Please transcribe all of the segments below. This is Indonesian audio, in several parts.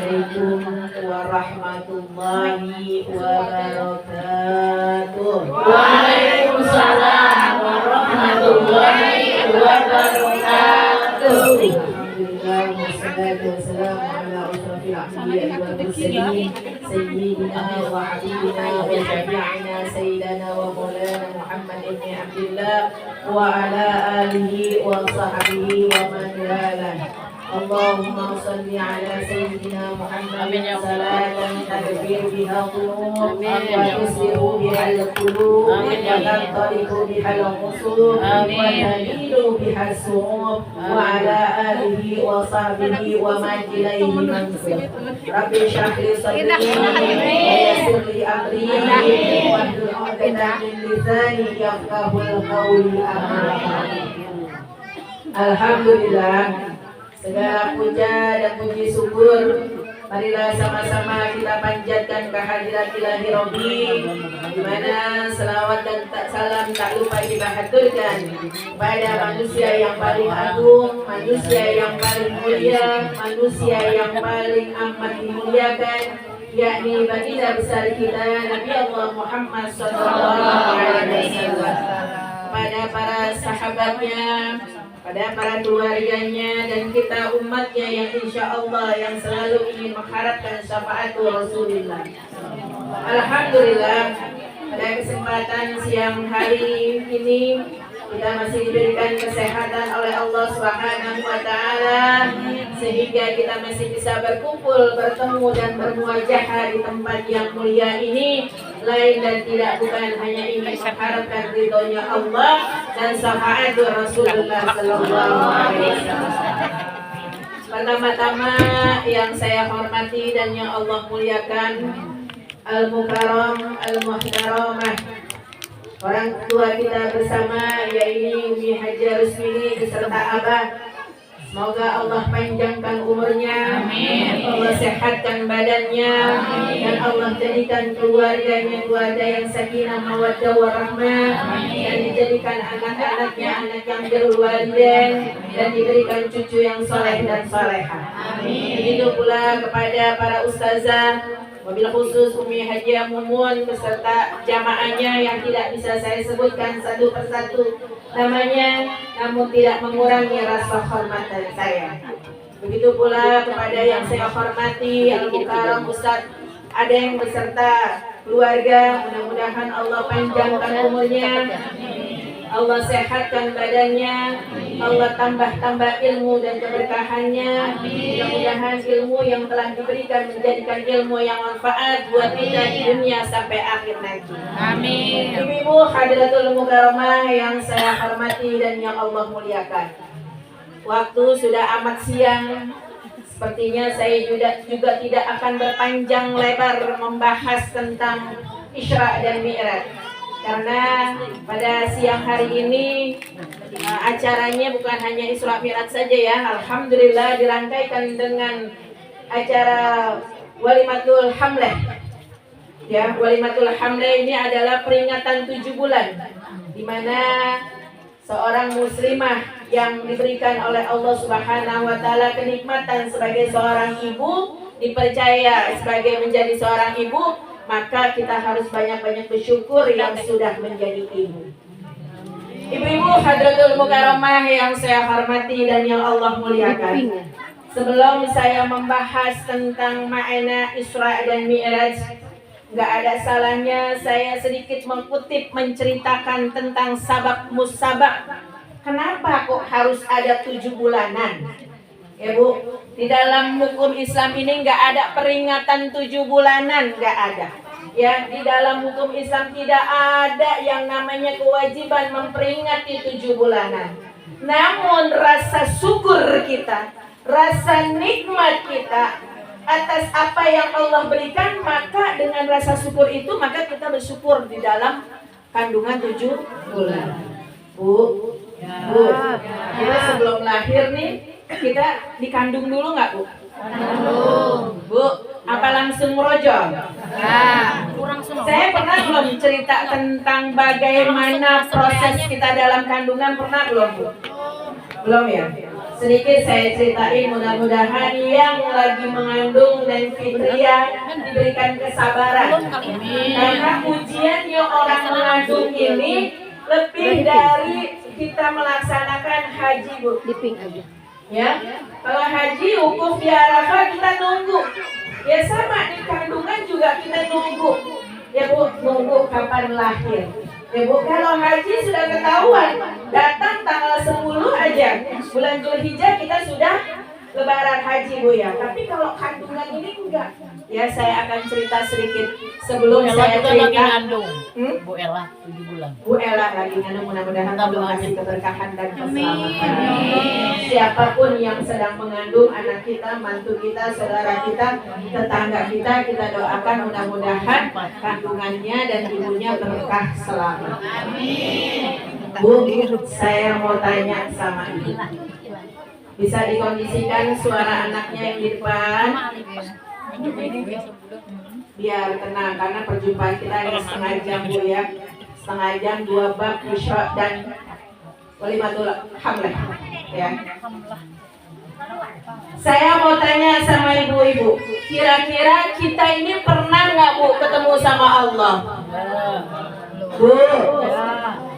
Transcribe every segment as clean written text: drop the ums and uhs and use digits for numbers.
Assalamualaikum warahmatullahi wabarakatuh. Waalaikumsalam warahmatullahi wabarakatuh. Alhamdulillah wassalatu wassalamu ala asyrafil anbiya'i wal mursalin sayyidina wa habibina wa syafi'ina sayyidina wa maulana Muhammad ibn Abdullah wa ala alihi wa sahbihi wa man walah. Allahumma salli ala sayyidina Muhammad salatan tadbir biha qulub wa tuslihu biha al-qulub wa tantaliqu biha al-qusub wa tadilu biha as-su'ub wa ala alihi wa sahbihi wa man ilayhi mansub. Rabbi shrah li sadri wa yassir li amri wahlul 'uqdatam min lisani yafqahul qawli. Alhamdulillah, segala puja dan puji syukur marilah sama-sama kita panjatkan kehadirat ilahi Rabbi, di mana selawat dan salam tak lupa kita haturkan pada manusia yang paling agung, manusia yang paling mulia, manusia yang paling amat dimuliakan, yakni baginda besar kita Nabi Allah Muhammad SAW, kepada para sahabatnya, pada para keluarganya, dan kita umatnya yang insya Allah yang selalu ingin mengharapkan syafaat Rasulullah. Alhamdulillah, pada kesempatan siang hari ini kita masih diberikan kesehatan oleh Allah Subhanahu wa Ta'ala, sehingga kita masih bisa berkumpul, bertemu dan bermuajahah di tempat yang mulia ini, lain dan tidak bukan hanya ingin mengharapkan ridhonya Allah dan syafaat Rasulullah Sallallahu Alaihi Wasallam. Pertama-tama yang saya hormati dan yang Allah muliakan, Al-Mukarram, Al-Muhtaramah, orang tua kita bersama, yaitu Umi Haja Rusmini beserta Abah. Semoga Allah panjangkan umurnya, Allah sehatkan badannya, dan Allah jadikan keluarganya keluarga yang sakinah mawaddah warahmah, dan dijadikan anak-anaknya anak yang birrul walidain, dan diberikan cucu yang soleh dan solehah. Begitu pula kepada para ustazah, wabil khusus Umi Hajiah Mumun beserta jamaahnya yang tidak bisa saya sebutkan satu persatu namanya, namun tidak mengurangi rasa hormat dari saya. Begitu pula kepada yang saya hormati Al-Mukarram Ustaz Adeng beserta keluarga, mudah-mudahan Allah panjangkan umurnya, Allah sehatkan badannya, Allah tambah ilmu dan keberkahannya. Mudah-mudahan ilmu yang telah diberikan menjadikan ilmu yang manfaat buat kita di dunia sampai akhir nanti. Amin. Ibu Hadratul Mukarramah yang saya hormati dan yang Allah muliakan, waktu sudah amat siang. Sepertinya saya juga tidak akan berpanjang lebar membahas tentang Isra dan Mi'raj, karena pada siang hari ini acaranya bukan hanya Isra Mi'raj saja ya. Alhamdulillah dirangkaikan dengan acara Walimatul Hamlah. Ya, Walimatul Hamlah ini adalah peringatan 7 bulan di mana seorang muslimah yang diberikan oleh Allah Subhanahu wa Ta'ala kenikmatan sebagai seorang ibu, dipercaya sebagai menjadi seorang ibu, maka kita harus banyak-banyak bersyukur yang sudah menjadi ibu. Ibu-ibu Hadratul Mukarramah yang saya hormati dan yang Allah muliakan, sebelum saya membahas tentang makna Isra dan Mi'raj, nggak ada salahnya saya sedikit mengutip menceritakan tentang sabab musabab. Kenapa kok harus ada 7 bulanan? Ya Bu, di dalam hukum Islam ini nggak ada peringatan 7 bulanan, nggak ada. Ya, di dalam hukum Islam tidak ada yang namanya kewajiban memperingati 7 bulanan. Namun rasa syukur kita, rasa nikmat kita atas apa yang Allah berikan, maka dengan rasa syukur itu maka kita bersyukur di dalam kandungan 7 bulan. Bu, kita sebelum lahir nih, kita dikandung dulu nggak Bu? Bu, apa langsung merojol? Saya pernah belum cerita tentang bagaimana proses kita dalam kandungan, pernah belum Bu? Belum ya? sedikit saya ceritain, mudah-mudahan yang lagi mengandung dan Fitria diberikan kesabaran. Karena ujiannya orang mengandung ini lebih dari kita melaksanakan haji, Bu. Ya, kalau haji wukuf di Arafah kita nunggu. Ya sama di kandungan juga kita nunggu. Ya Bu, nunggu kapan lahir. Ya Bu, kalau haji sudah ketahuan, datang tanggal 10 aja bulan Zulhijjah kita sudah lebaran haji, Bu ya. Tapi kalau kandungan ini enggak. Ya saya akan cerita sedikit sebelum saya cerita. Bu Ella 7 bulan. Bu Ella lagi ngandung, mudah-mudahan Allah kasih keberkahan dan keselamatan. Siapapun yang sedang mengandung, anak kita, mantu kita, saudara kita, tetangga kita doakan mudah-mudahan kandungannya dan ibunya berkah selamat. Bu, saya mau tanya sama ibu. Bisa dikondisikan suara anaknya yang di depan? Biar tenang, karena perjumpaan kita hanya setengah jam, Bu ya. Setengah jam, 2 bab Isra dan Walimatul Hamlah ya. Saya mau tanya sama ibu-ibu, kira-kira kita ini pernah nggak, Bu, ketemu sama Allah? Bu,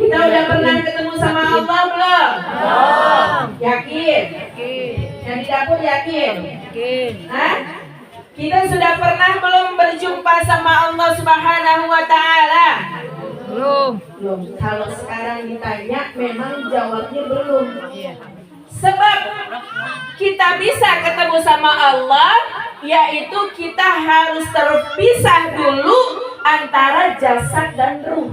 kita udah pernah ketemu sama Allah belum? Yakin? Yang di dapur yakin? Hah? Kita sudah pernah belum berjumpa sama Allah Subhanahu wa Ta'ala? Belum. Kalau sekarang ditanya, memang jawabnya belum. Sebab kita bisa ketemu sama Allah, yaitu kita harus terpisah dulu antara jasad dan ruh.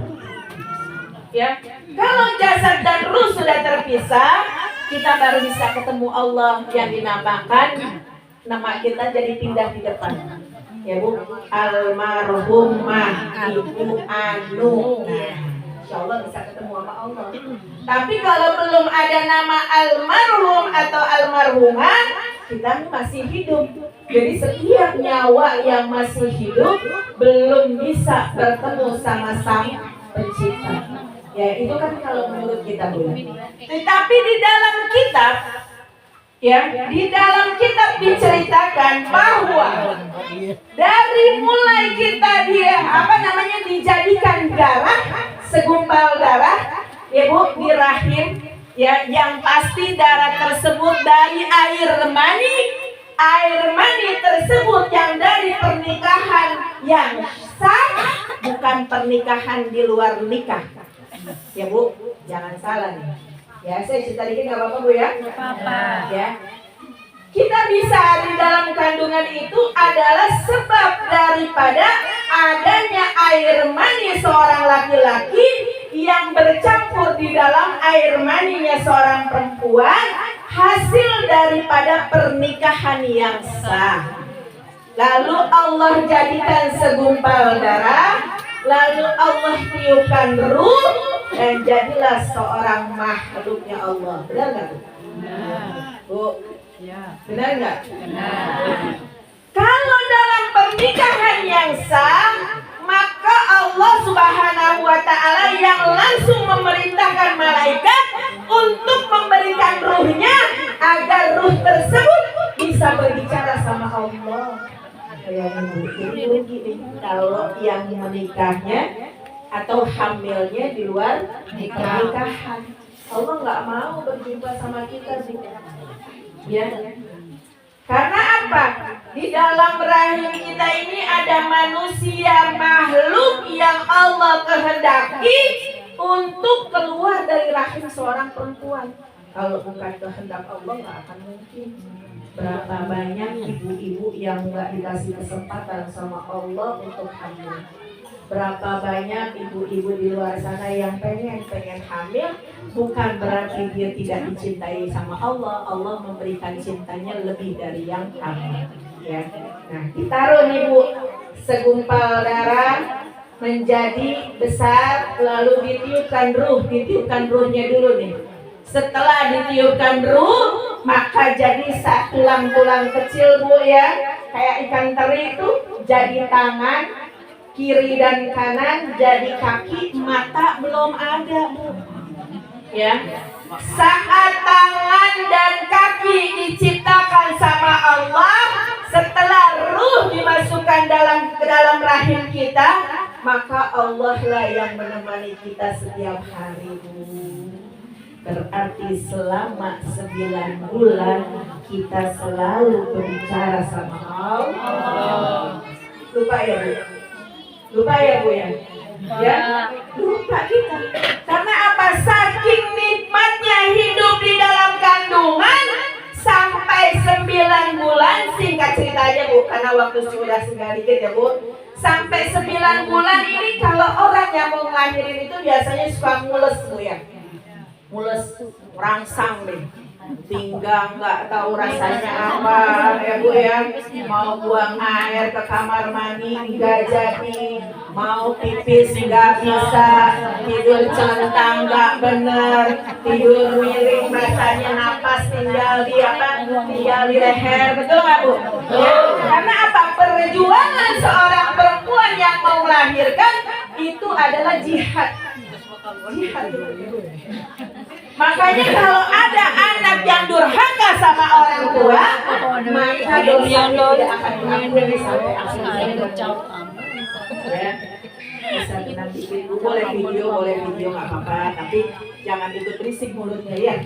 Ya, kalau jasad dan ruh sudah terpisah, kita baru bisa ketemu Allah yang dinamakan nama kita jadi pindah di depan. Ya Bu, almarhumah Ibu Anu. Insya Allah bisa ketemu sama Allah. Tapi kalau belum ada nama almarhum atau almarhumah, kita masih hidup. Jadi setiap nyawa yang masih hidup belum bisa bertemu sama Sang Pencipta. Ya itu kan kalau menurut kita, Bu. Tetapi di dalam kitab, ya, di dalam kitab diceritakan bahwa dari mulai kita dijadikan darah, segumpal darah, ya Bu, di rahim, ya, yang pasti darah tersebut dari air mani tersebut yang dari pernikahan yang sah, bukan pernikahan di luar nikah. Ya Bu, jangan salah nih. Ya, saya cerita dikit nggak apa-apa, Bu ya? Apa-apa. Ya. Kita bisa di dalam kandungan itu adalah sebab daripada adanya air mani seorang laki-laki yang bercampur di dalam air maninya seorang perempuan, hasil daripada pernikahan yang sah. Lalu Allah jadikan segumpal darah, lalu Allah tiupkan ruh, dan jadilah seorang makhluknya Allah. Benar nggak, Bu? Bu, benar nggak? Kalau dalam pernikahan yang sah, maka Allah Subhanahu wa Ta'ala yang langsung memerintahkan malaikat untuk memberikan ruhnya agar ruh tersebut bisa berbicara sama Allah. Jadi begini, kalau yang menikahnya atau hamilnya di luar pernikahan, Allah nggak mau berjumpa sama kita, ya. Karena apa? Di dalam rahim kita ini ada manusia, makhluk yang Allah kehendaki untuk keluar dari rahim seorang perempuan. Kalau bukan kehendak Allah nggak akan mungkin. Berapa banyak ibu-ibu yang nggak dikasih kesempatan sama Allah untuk hamil. Berapa banyak ibu-ibu di luar sana yang pengen hamil, bukan berarti dia tidak dicintai sama Allah. Allah memberikan cintanya lebih dari yang hamil. Ya. Nah, ditaruh nih Bu, segumpal darah menjadi besar, lalu ditiupkan ruhnya dulu nih. Setelah ditiupkan ruh, maka jadi tulang-tulang kecil, Bu ya, kayak ikan teri itu jadi tangan, kiri dan kanan jadi kaki, mata belum ada, Bu. Ya. Saat tangan dan kaki diciptakan sama Allah, setelah ruh dimasukkan ke dalam rahim kita, maka Allah lah yang menemani kita setiap hari. Berarti selama 9 bulan kita selalu berbicara sama Allah. Lupa ya Bu? Lupa ya Bu ya? Ya, lupa kita. Karena apa? Saking nikmatnya hidup di dalam kandungan sampai 9 bulan, singkat ceritanya Bu, karena waktu sudah sedikit ya Bu. Sampai 9 bulan ini kalau orang yang mau ngelahirin itu biasanya suka mules Bu ya. Mules, rangsang deh, pinggang nggak tahu rasanya apa ya Bu ya. Mau buang air ke kamar mandi nggak jadi, mau pipis nggak bisa, tidur celentang nggak bener, tidur miring rasanya napas tinggal di leher, betul nggak Bu? Ya, karena apa? Perjuangan seorang perempuan yang mau melahirkan itu adalah jihad. Makanya kalau ada anak yang durhaka sama orang tua, maka dosanya tidak akan mengampuni sampai akhirnya. Bisa nanti boleh video nggak apa-apa, tapi jangan ikut berisik mulutnya ya.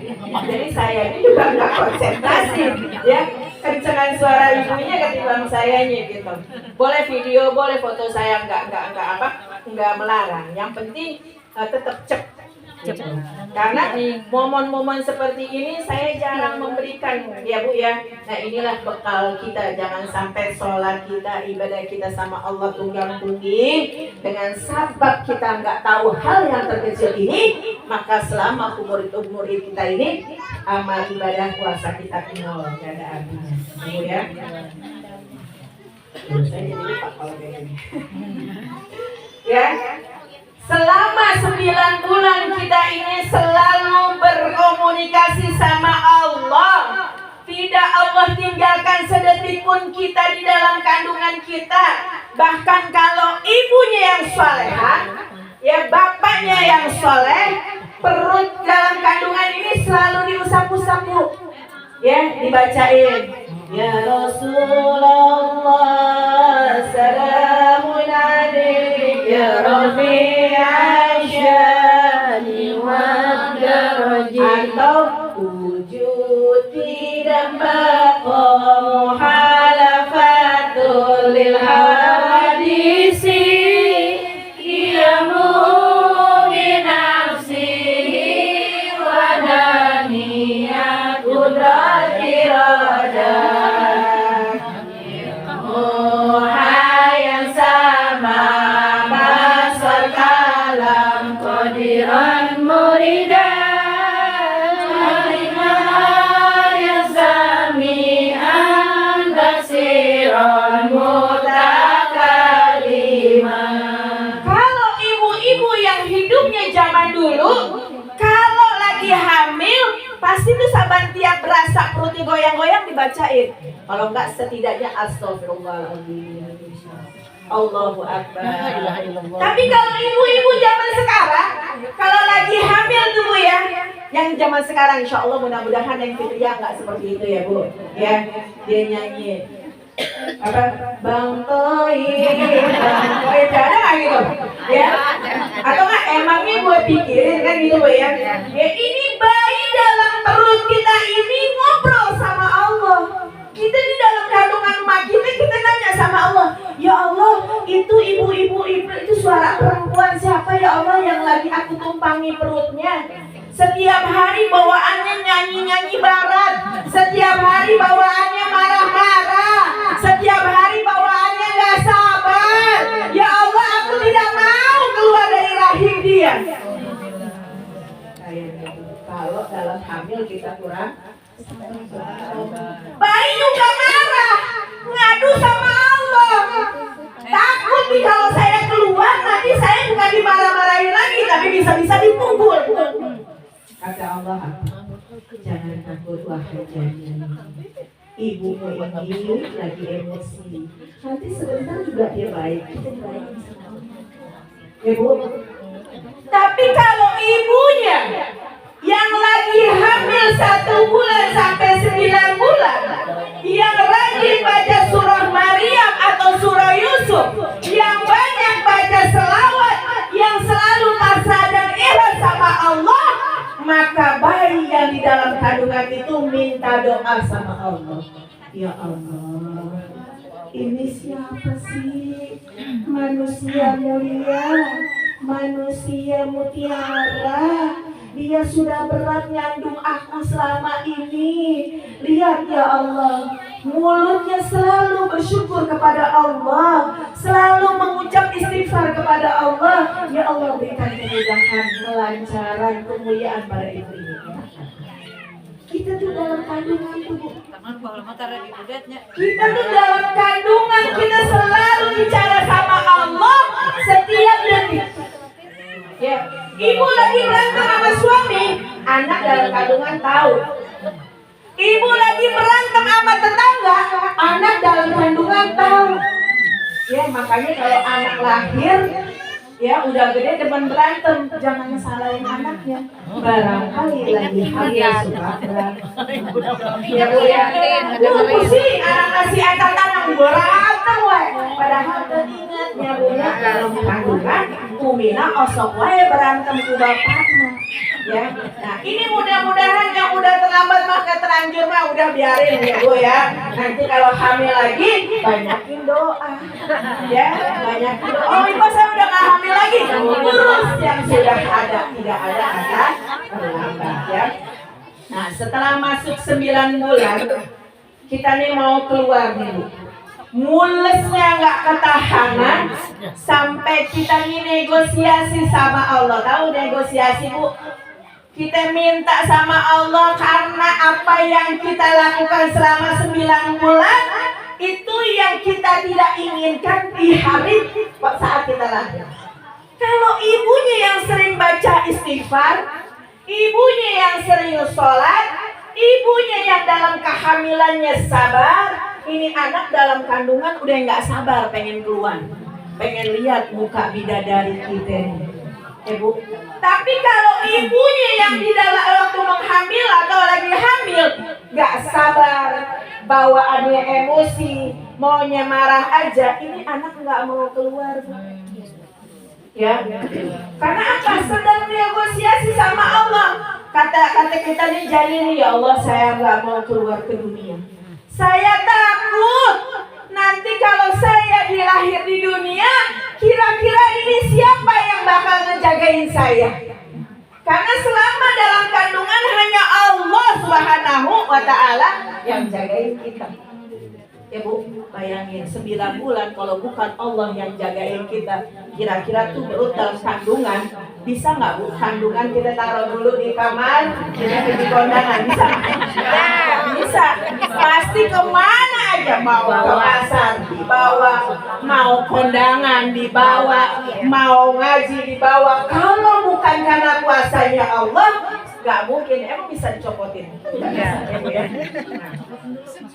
Jadi saya ini juga nggak konsentrasi, ya kencengan suara ibunya ketimbang sayanya gitu. Boleh video, boleh foto saya nggak melarang. Yang penting tetap cepat. Karena momen-momen seperti ini saya jarang memberikan ya Bu ya. Nah inilah bekal kita, jangan sampai sholat kita, ibadah kita sama Allah tunggang-tunggi dengan sabab kita nggak tahu hal yang terkecil ini, maka selama umur kita ini amal ibadah puasa kita nol, nggak ada artinya Bu ya. Saya jadi lupa kalau kayak gini. Ya. Selama 9 bulan kita ini selalu berkomunikasi sama Allah. Tidak Allah tinggalkan sedetik pun kita di dalam kandungan kita. Bahkan kalau ibunya yang salehah, ya bapaknya yang soleh, perut dalam kandungan ini selalu diusap-usap Bu. Ya, dibacain. Ya Rasulullah, salamun alaik ya Rabbi. Atau wujud tidak maqam halafatul lil hadisi yamu bi nafsihi wa daniyat qudrati radah muhayan sama basar kalam qadiran muridan dulu, kalau lagi hamil pasti tuh saban tiap berasa perutnya goyang-goyang dibacain. Kalau enggak setidaknya astagfirullahaladzim, Allahu Akbar. Tapi kalau ibu-ibu zaman sekarang, kalau lagi hamil tuh Bu ya, yang zaman sekarang insya Allah mudah-mudahan yang fitriah nggak seperti itu ya Bu. Ya, dia nyanyi apa Bang Toi ada nggak gitu ya, atau nggak emangnya gue pikirin kan gitu Bu ya. Ya ini bayi dalam perut kita ini ngobrol sama Allah. Kita di dalam kandungan emak kita nanya sama Allah, ya Allah itu ibu itu suara perempuan siapa ya Allah yang lagi aku tumpangi perutnya. Setiap hari bawaannya nyanyi-nyanyi barat, setiap hari bawaannya marah-marah, setiap hari bawaannya gak sabar. Ya Allah, aku tidak mau keluar dari rahim dia. Kalau dalam hamil kita kurang, bayi juga marah, ngadu sama Allah. Takut nih kalau saya keluar nanti saya bukan dimarah-marahin lagi, tapi bisa-bisa dipukul. Kata Allah, jangan takut wahai janin. Ibumu ini lagi emosi. Nanti sebentar juga dia baik. Kita baik sama Allah. Ya Bu. Tapi kalau ibunya yang lagi hamil 1 bulan sampai 9 bulan, yang rajin baca surah Maryam atau surah Yusuf, yang banyak baca selawat, yang selalu pasrah dan ikhlas sama Allah, maka bayi yang di dalam kandungan itu minta doa sama Allah. Ya Allah, ini siapa sih? Manusia mulia, manusia mutiara. Dia sudah berat nyandung aku selama ini. Lihat ya Allah, mulutnya selalu bersyukur kepada Allah, selalu mengucap istighfar kepada Allah. Ya Allah, berikan kemudahan, kelancaran, kemuliaan pada ibu ini. Kita tuh dalam kandungan tuh, kita tuh dalam kandungan, kita selalu bicara sama Allah setiap detik. Ya, ibu lagi berantem sama suami, anak dalam kandungan tahu. Ibu lagi berantem sama tetangga, anak dalam kandungan tahu. Ya, makanya kalau anak lahir, ya udah gede demen berantem, jangan salahin anaknya. Barangkali lagi hamil suka berantem. Ya Bu ya, pusing anak kasih atas tangan berantem wae. Padahal ingatnya Bu ya, dalam kandungan Umina osok wae berantem ku bapakna. Ya, nah ini mudah-mudahan yang udah terlambat maka terlanjur mah udah biarin ya Bu ya. Nanti kalau hamil lagi banyakin doa. Ya, banyakin doa. Oh, ibu saya udah gak hamil lagi. Urus yang sudah ada, tidak ada akan terlambat ya. Nah, setelah masuk 9 bulan kita nih mau keluar nih Bu. Mulesnya nggak ketahanan sampai kita nih negosiasi sama Allah. Tahu negosiasi Bu? Kita minta sama Allah karena apa yang kita lakukan selama 9 bulan itu yang kita tidak inginkan di hari saat kita lahir. Kalau ibunya yang sering baca istighfar, ibunya yang sering sholat, ibunya yang dalam kehamilannya sabar, ini anak dalam kandungan udah nggak sabar pengen keluar, pengen lihat muka bidadari kita nih. Bu. Tapi kalau ibunya yang di dalam waktu menghamil atau lagi hamil nggak sabar, bawaannya emosi, maunya marah aja, ini anak nggak mau keluar. Ya, karena apa? Sedang negosiasi sama Allah. Kata kita nih janin, ya Allah saya nggak mau keluar ke dunia. Saya takut nanti kalau saya dilahir di dunia, kira-kira ini siapa yang bakal ngejagain saya? Karena selama dalam kandungan hanya Allah Subhanahu wa Ta'ala yang jagain kita. Ya Bu, bayangin 9 bulan kalau bukan Allah yang jagain kita, kira-kira tuh perut dalam kandungan bisa nggak Bu? Kandungan kita taruh dulu di kamar, kita di kondangan, bisa nggak? Bisa. Pasti kemana aja, mau ke pasar dibawa, mau kondangan dibawa, mau ngaji dibawa. Kalau bukan karena kuasanya Allah, nggak mungkin. Emang bisa dicopotin?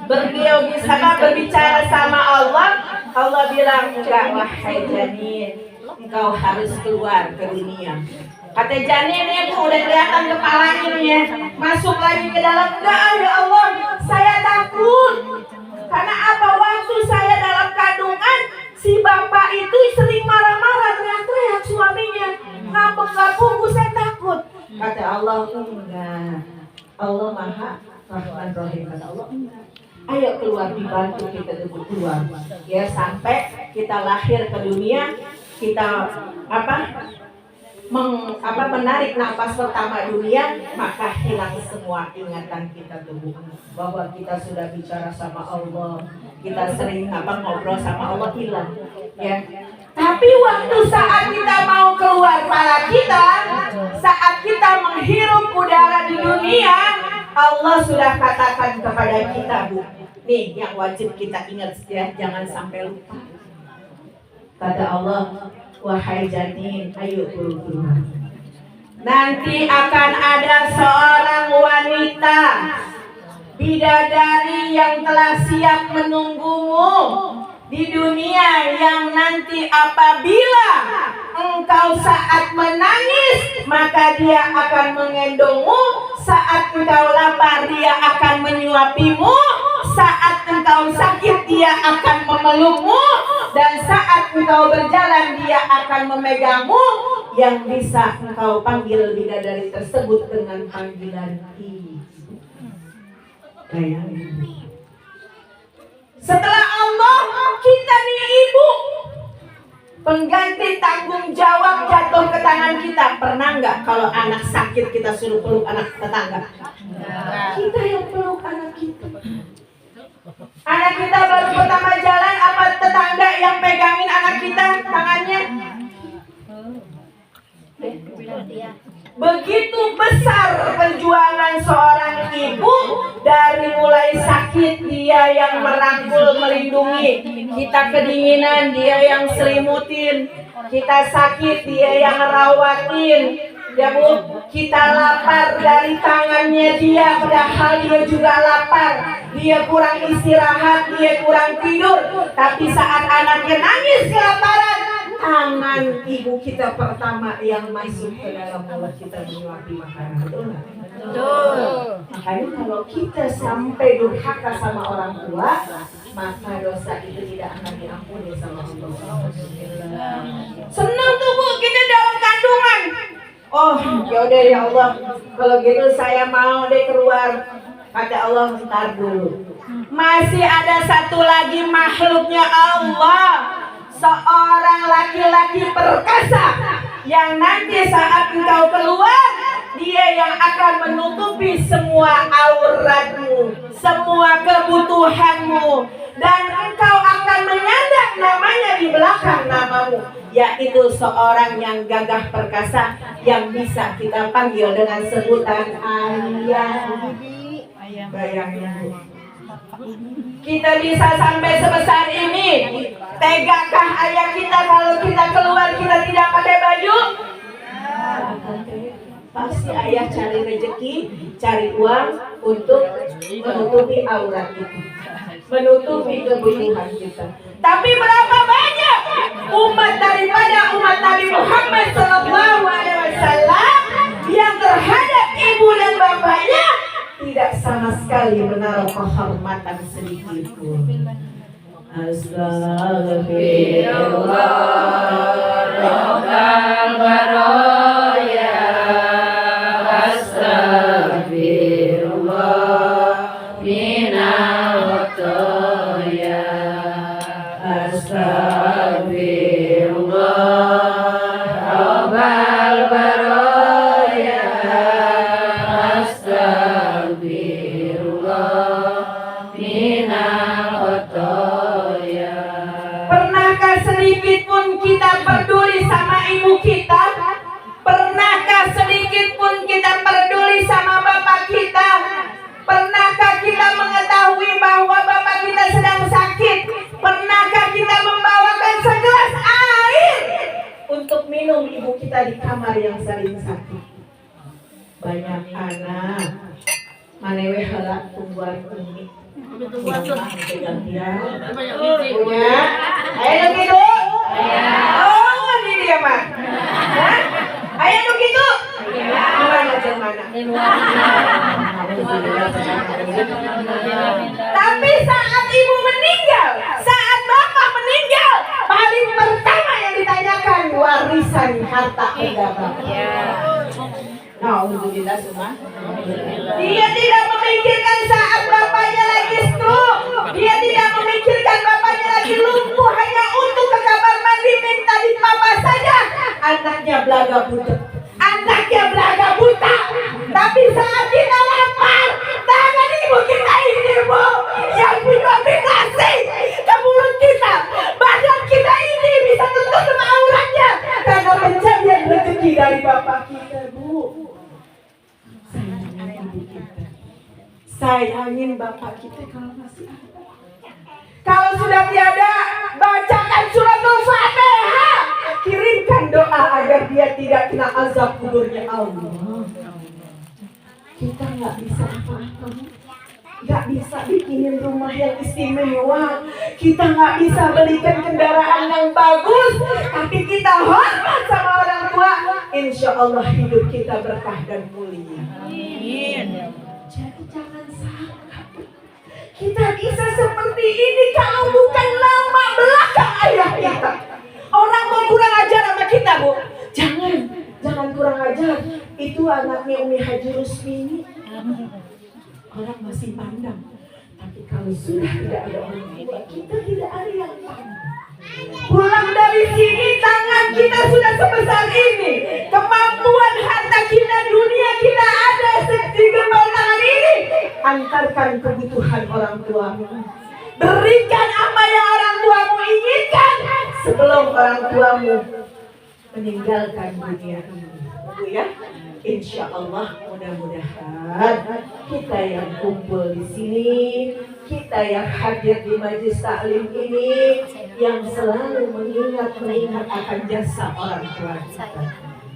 Berbicara sama Allah, Allah bilang enggak, wahai janin, engkau harus keluar ke dunia. Kata janin ya Bu, udah kelihatan kepalanya ya, masuk lagi ke dalam. Enggak ya Allah, saya takut. Karena apa? Waktu saya dalam kandungan, si bapak itu sering marah-marah, teriak-teriak suaminya, ngambek-ngambek, saya takut. Kata Allah, enggak. Allah Maha Rahman Rahim. Kata Allah, enggak. Ayo keluar, dibantu kita dulu keluar. Ya, sampai kita lahir ke dunia, kita menarik nafas pertama dunia, maka hilang semua ingatan kita dulu bahwa kita sudah bicara sama Allah, kita sering ngobrol sama Allah, hilang. Ya. Tapi waktu saat kita mau keluar kepala kita, saat kita menghirup udara di dunia, Allah sudah katakan kepada kita, Bu, nih yang wajib kita ingat ya, jangan sampai lupa. Kata Allah, wahai janin, ayo keluar. Nanti akan ada seorang wanita bidadari yang telah siap menunggumu di dunia, yang nanti apabila engkau saat menangis, maka dia akan menggendongmu. Saat engkau lapar, dia akan menyuapimu. Saat engkau sakit, dia akan memelukmu. Dan saat engkau berjalan, dia akan memegangmu. Yang bisa engkau panggil bidadari tersebut dengan panggilan ibu. Setelah Allah, kita nih ibu, pengganti tanggung jawab jatuh ke tangan kita. Pernah nggak kalau anak sakit kita suruh peluk anak tetangga? Kita yang peluk anak kita. Anak kita baru pertama jalan, apa tetangga yang pegangin anak kita tangannya? Begitu besar perjuangan seorang ibu, dari mulai sakit dia yang merangkul melindungi, kita kedinginan dia yang selimutin, kita sakit dia yang rawatin, ya Bu, kita lapar dari tangannya dia, padahal dia juga lapar, dia kurang istirahat, dia kurang tidur, tapi saat anaknya nangis kelaparan, tangan ibu kita pertama yang masuk ke dalam mulut kita menyuapi makanan. Betul nggak? Betul. Makanya kalau kita sampai durhaka sama orang tua, maka dosa itu tidak akan diampuni sama Allah. Senang tuh Bu, kita dalam kandungan. Oh, yaudah ya Allah, kalau gitu saya mau deh keluar. Kata Allah, ntar dulu. Masih ada satu lagi makhluknya Allah, seorang laki-laki perkasa yang nanti saat engkau keluar, dia yang akan menutupi semua auratmu, semua kebutuhanmu, dan engkau akan menyandang namanya di belakang namamu, yaitu seorang yang gagah perkasa yang bisa kita panggil dengan sebutan ayah. Bayangin, kita bisa sampai sebesar ini. Tegakah ayah kita kalau kita keluar kita tidak pakai baju? Pasti ayah cari rezeki, cari uang untuk menutupi aurat kita, menutupi kebutuhan kita. Tapi berapa banyak umat daripada umat Nabi Muhammad SAW yang terhadap ibu dan bapaknya tidak sama sekali menaruh penghormatan sedikit pun. Astagfirullah Rabbal baraya, astagfirullah minal khotoya, astagfirullah Rabbal baraya, astagfirullah minal khotoya. Pernahkah sedikit pun kita peduli sama ibu kita? Pernahkah sedikit pun kita peduli sama bapak kita? Pernahkah kita mengetahui bahwa bapak kita sedang sakit? Pernahkah kita membawakan segelas air untuk minum ibu kita di kamar yang sering sakit? Banyak anak manewe halak tungguan umi punya. Ayo begitu. Oh, ini dia mah. Ayo begitu. Tapi saat ibu meninggal, saat bapak meninggal, paling pertama yang ditanyakan warisan harta benda bapak. Alhamdulillah semua. Dia tidak memikirkan saat bapaknya lagi stroke. Dia tidak memikirkan bapaknya lagi lumpuh hanya untuk ke kamar mandi minta di papa saja. Anaknya belaga buta. Anaknya belaga buta. Tapi saat kita lapar, tangan ibu kita ini Bu yang mendominasi ke mulut kita. Badan kita ini bisa tertutup auratnya karena pencarian rezeki dari bapak kita Bu. Sayangin bapak kita kalau masih ada. Kalau sudah tiada, bacakan suratul Fatihah. Kirimkan doa agar dia tidak kena azab kuburnya Allah. Kita nggak bisa apa-apa, nggak bisa bikinin rumah yang istimewa. Kita nggak bisa belikan kendaraan yang bagus, tapi kita hormat sama orang tua, insya Allah hidup kita berkah dan mulia. Jadi jangan sangka kita bisa seperti ini kalau bukan lama belakang ayah kita. Orang mau kurang ajar sama kita, Bu. Jangan kurang ajar. Itu anaknya Umi Haji Rusmini. Orang masih pandang. Tapi kalau sudah tidak ada orang tua, kita tidak ada yang pandang. Pulang dari sini tangan kita sudah sebesar ini. Kemampuan harta kita, dunia kita ada di gembal tangan ini. Antarkan kebutuhan orang tuamu. Berikan apa yang orang tuamu inginkan sebelum orang tuamu meninggalkan dunia ini. Bu ya, insya Allah mudah-mudahan kita yang kumpul di sini, kita yang hadir di majelis taklim ini, yang selalu mengingat akan jasa orang tua kita.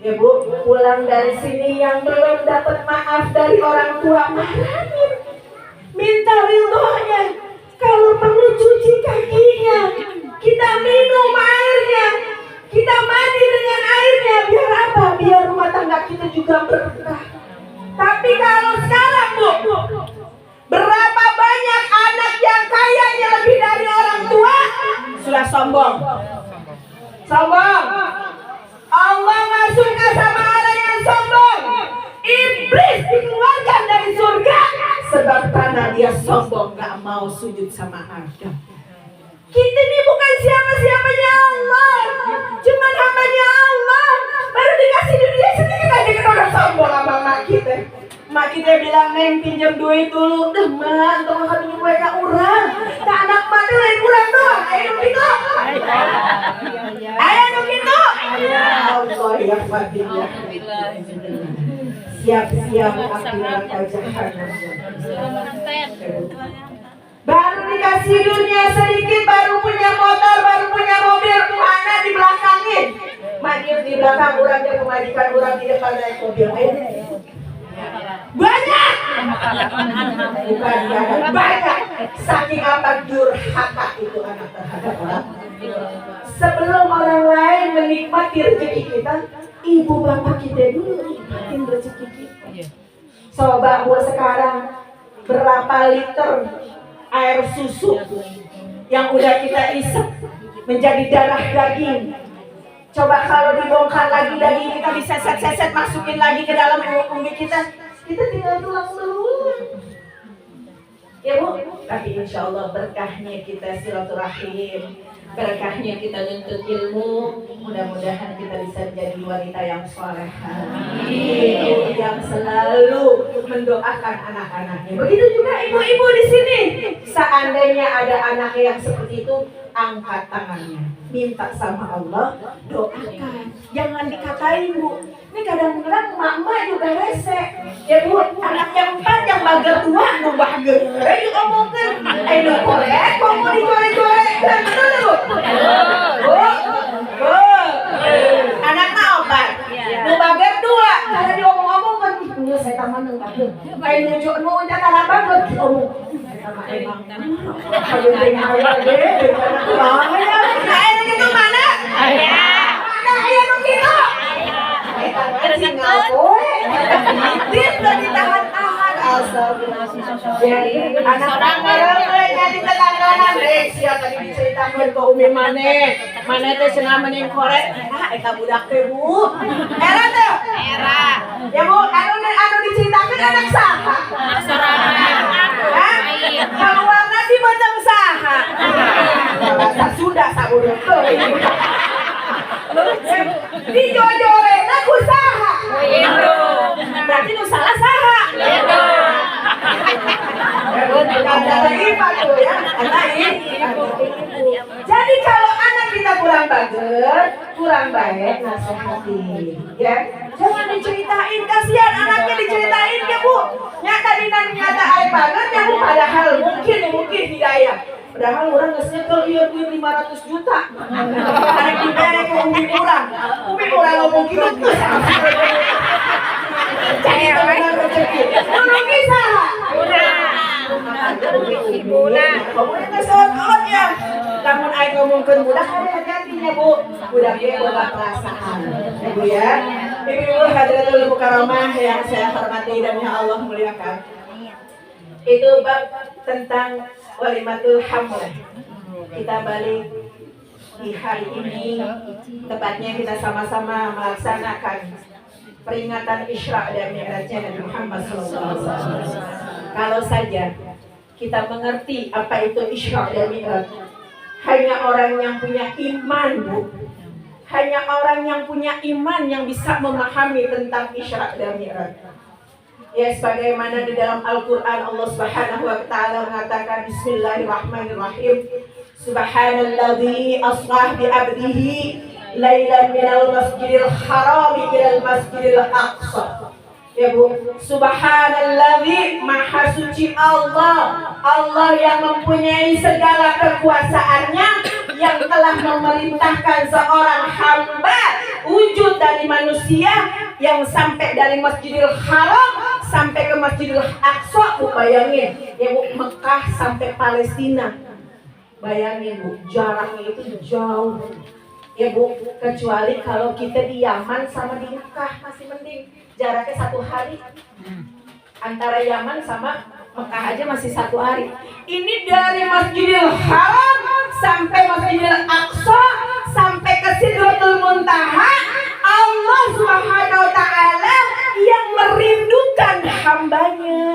Ya Bu, pulang dari sini yang belum dapat maaf dari orang tua, marahin, minta ridhonya. Kalau perlu cuci kakinya, kita minum airnya, kita mandi dengan airnya. Biar apa? Biar rumah tangga kita juga berkah. Tapi kalau sekarang Bu, berapa banyak anak yang kayanya lebih dari orang tua sudah sombong. Sombong. Allah nggak suka sama orang yang sombong. Iblis dikeluarkan dari surga sebab karena dia sombong, gak mau sujud sama Adam. Kita ini bukan siapa-siapanya Allah, cuman hambanya Allah. Baru dikasih dunia sedikit aja kita udah sombong sama mak kita. Mak kita bilang, Neng pinjam duit dulu. Dah mak, untuk makan duit gue ke urang. Ke anak mak tuh lain urang doang. Ayo gitu. Ayo gitu. Allah ya Fadillah. Siap-siap api neraka jahanam. Baru dikasih dunia sedikit, baru punya motor, baru punya mobil, mana di belakangin? Makin di belakang urangnya kemajikan, urang di depan naik mobil. Banyak. Bukan banyak. Saking apa durhaka itu anak terhadap orang. Sebelum orang lain menikmati rezeki kita, ibu bapak kita dulu nikmatin rezeki kita. Coba buat sekarang berapa liter air susu yang udah kita isep menjadi darah daging. Coba kalau dibongkar lagi daging kita diseset-seset, masukin lagi ke dalam umbi kita tinggal tulang dulu. Ya Bu, tapi insya Allah berkahnya kita silaturahim, berkahnya kita nuntut ilmu, mudah-mudahan kita bisa menjadi wanita yang salehah, yang selalu mendoakan anak-anaknya. Begitu juga ibu-ibu di sini. Seandainya ada anak yang seperti itu, angkat tangannya, minta sama Allah, doakan. Jangan dikatain Bu. Ini kadang-kadang mak-mak juga rese. Ya Bu, anak yang 4 yang bager 2, nu bager. Juga mungkin, ayo korek, kamu dicorek-corek. Betul Bu? Bu, anaknya 4, nu bager 2. Karena diomong-omong kan, ini saya taman nu bager. Ayo nunjuk nu uncak arah bager, omong. Emang, kalau dengan ayah deh, ayah gitu mana? Mana ayah nu gitu? Ditahan-tahan anak orangnya di tetangganan Resia tadi diceritakan ke Umi Mane teh cenah mending korek. Eta budak teh Bu. Era teh. Era. Ya Bu, anu diceritakan anak saha? Anak sorangan. Keluarna di botong saha? Bahasa Sunda saureuh teuing. Di jojorena ku saha? Berarti nu salah saha? Kata ipa tuh ya, kata ibu. Jadi kalau anak kita kurang bagus, kurang baik, nasihatin, ya. Jangan diceritain, kasihan anaknya diceritain ya Bu. Nyata air banget ya Bu, padahal mungkin hidayah. Padahal orang ngesnya ke liur 500 juta. Ada diberi ke umi kurang ngomong gitu tuh. Jadi benar rezeki. Merugi saha? Budak. Pokoknya kesot ya. Lamun ai ngomongkeun budak hati-hatinya Bu. Budak ge boga perasaan. Ya Bu ya. Ibu hadirin mukarramah yang saya hormati dan yang Allah muliakan. Itu bab tentang walimatul hamlah. Kita balik di hari ini, tepatnya kita sama-sama melaksanakan peringatan Isra dan Mi'rajnya Nabi Muhammad SAW. Kalau saja kita mengerti apa itu Isra dan Mi'raj, hanya orang yang punya iman, Bu. Hanya orang yang punya iman yang bisa memahami tentang Isra dan Mi'raj. Ya, sebagaimana di dalam Al-Quran Allah Subhanahu wa Ta'ala mengatakan Bismillahirrahmanirrahim. Subhanalladzi asrah bi 'abdihi lailan minal masjidil haram ilal masjidil aqsa. Ya Bu, subhanalladzi, maha suci Allah, Allah yang mempunyai segala kekuasaannya, yang telah memerintahkan seorang hamba wujud dari manusia yang sampai dari Masjidil Haram sampai ke Masjidil Aqsa. Bu, bayangin ya Bu, Mekah sampai Palestina. Bayangin Bu, jaraknya itu jauh. Ya Bu, kecuali kalau kita di Yaman sama di Mekah masih mending, jaraknya 1 hari. Antara Yaman sama Mekah aja masih 1 hari. Ini dari Masjidil Haram sampai Masjidil Aqsa sampai ke Sidratul Muntaha, Allah Subhanahu wa Ta'ala yang merindukan hambanya.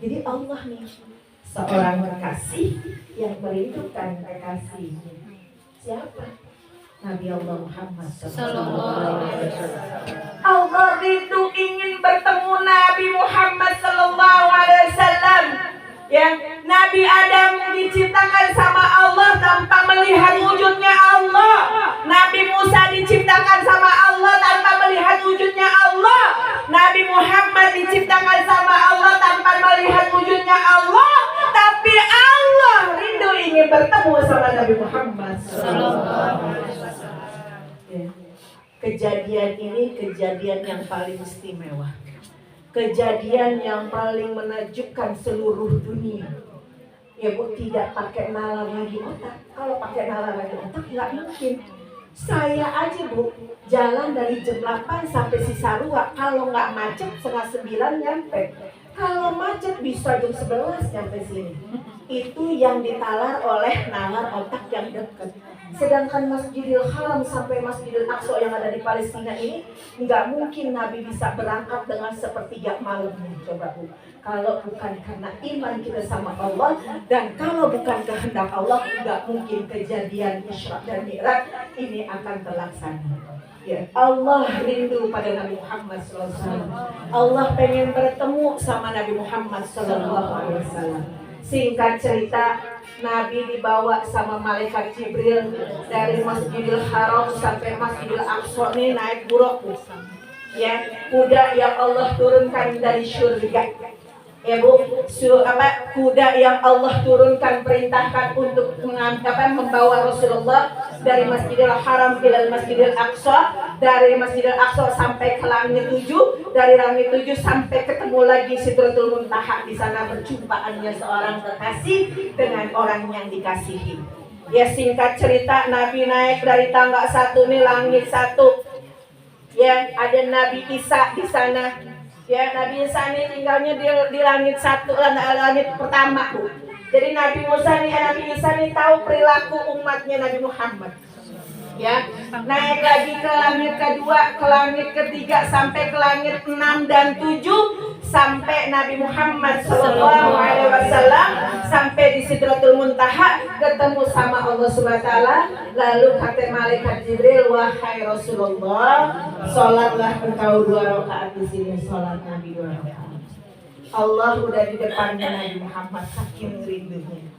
Jadi Allah nih seorang kekasih yang merindukan kekasihnya. Siapa? Nabi Allah Muhammad sallallahu alaihi wasallam. Allah rindu ingin bertemu Nabi Muhammad sallallahu alaihi wasallam. Ya, Nabi Adam diciptakan sama Allah tanpa melihat wujudnya Allah. Nabi Musa diciptakan sama Allah tanpa melihat wujudnya Allah. Nabi Muhammad diciptakan sama Allah tanpa melihat wujudnya Allah. Tapi Allah rindu ingin bertemu sama Nabi Muhammad sallallahu alaihi wasallam. Kejadian ini kejadian yang paling istimewa. Kejadian yang paling menakjubkan seluruh dunia. Ya Bu, tidak pakai nalar lagi otak. Kalau pakai nalar lagi otak nggak mungkin. Saya aja Bu, jalan dari jam 8 sampai Cisarua, kalau nggak macet 8:30 nyampe. Kalau macet bisa jam 11 nyampe sini. Itu yang ditalar oleh nalar otak yang dekat. Sedangkan Masjidil Haram sampai Masjidil Aqsa yang ada di Palestina ini nggak mungkin Nabi bisa berangkat dengan sepertiga malamnya. Coba Bu, kalau bukan karena iman kita sama Allah dan kalau bukan kehendak Allah, nggak mungkin kejadian Isra dan Mi'raj ini akan terlaksana. Ya, Allah rindu pada Nabi Muhammad SAW. Allah pengen bertemu sama Nabi Muhammad SAW. Singkat cerita, Nabi dibawa sama malaikat Jibril dari Masjidil Haram sampai Masjidil Aqsa ini naik buruk. Ya, kuda yang Allah turunkan dari surga. Ya Bu, kuda yang Allah turunkan perintahkan untuk membawa Rasulullah dari Masjidil Haram ke Masjidil Aqsa, dari Masjidil Aqsa sampai ke langit 7, dari langit 7 sampai ketemu lagi Sidratul Muntaha. Di sana perjumpaannya seorang kekasih dengan orang yang dikasihi. Ya, singkat cerita, Nabi naik dari tangga 1 nih, langit 1. Ya, ada Nabi Isa di sana. Ya, Nabi Isa ini tinggalnya di langit 1, langit pertama Bu. Jadi Nabi Isa ini tahu perilaku umatnya Nabi Muhammad. Ya, naik lagi ke langit kedua, ke langit ketiga, sampai ke langit 6 dan 7, sampai Nabi Muhammad Sallallahu Alaihi Wasallam sampai di Sidratul Muntaha ketemu sama Allah Subhanahu Wa Taala. Lalu kata malaikat Jibril, wahai Rasulullah, sholatlah engkau 2 rakaat di sini. Sholat Nabi 2 rakaat. Allah udah di depannya Nabi Muhammad, saking rindunya.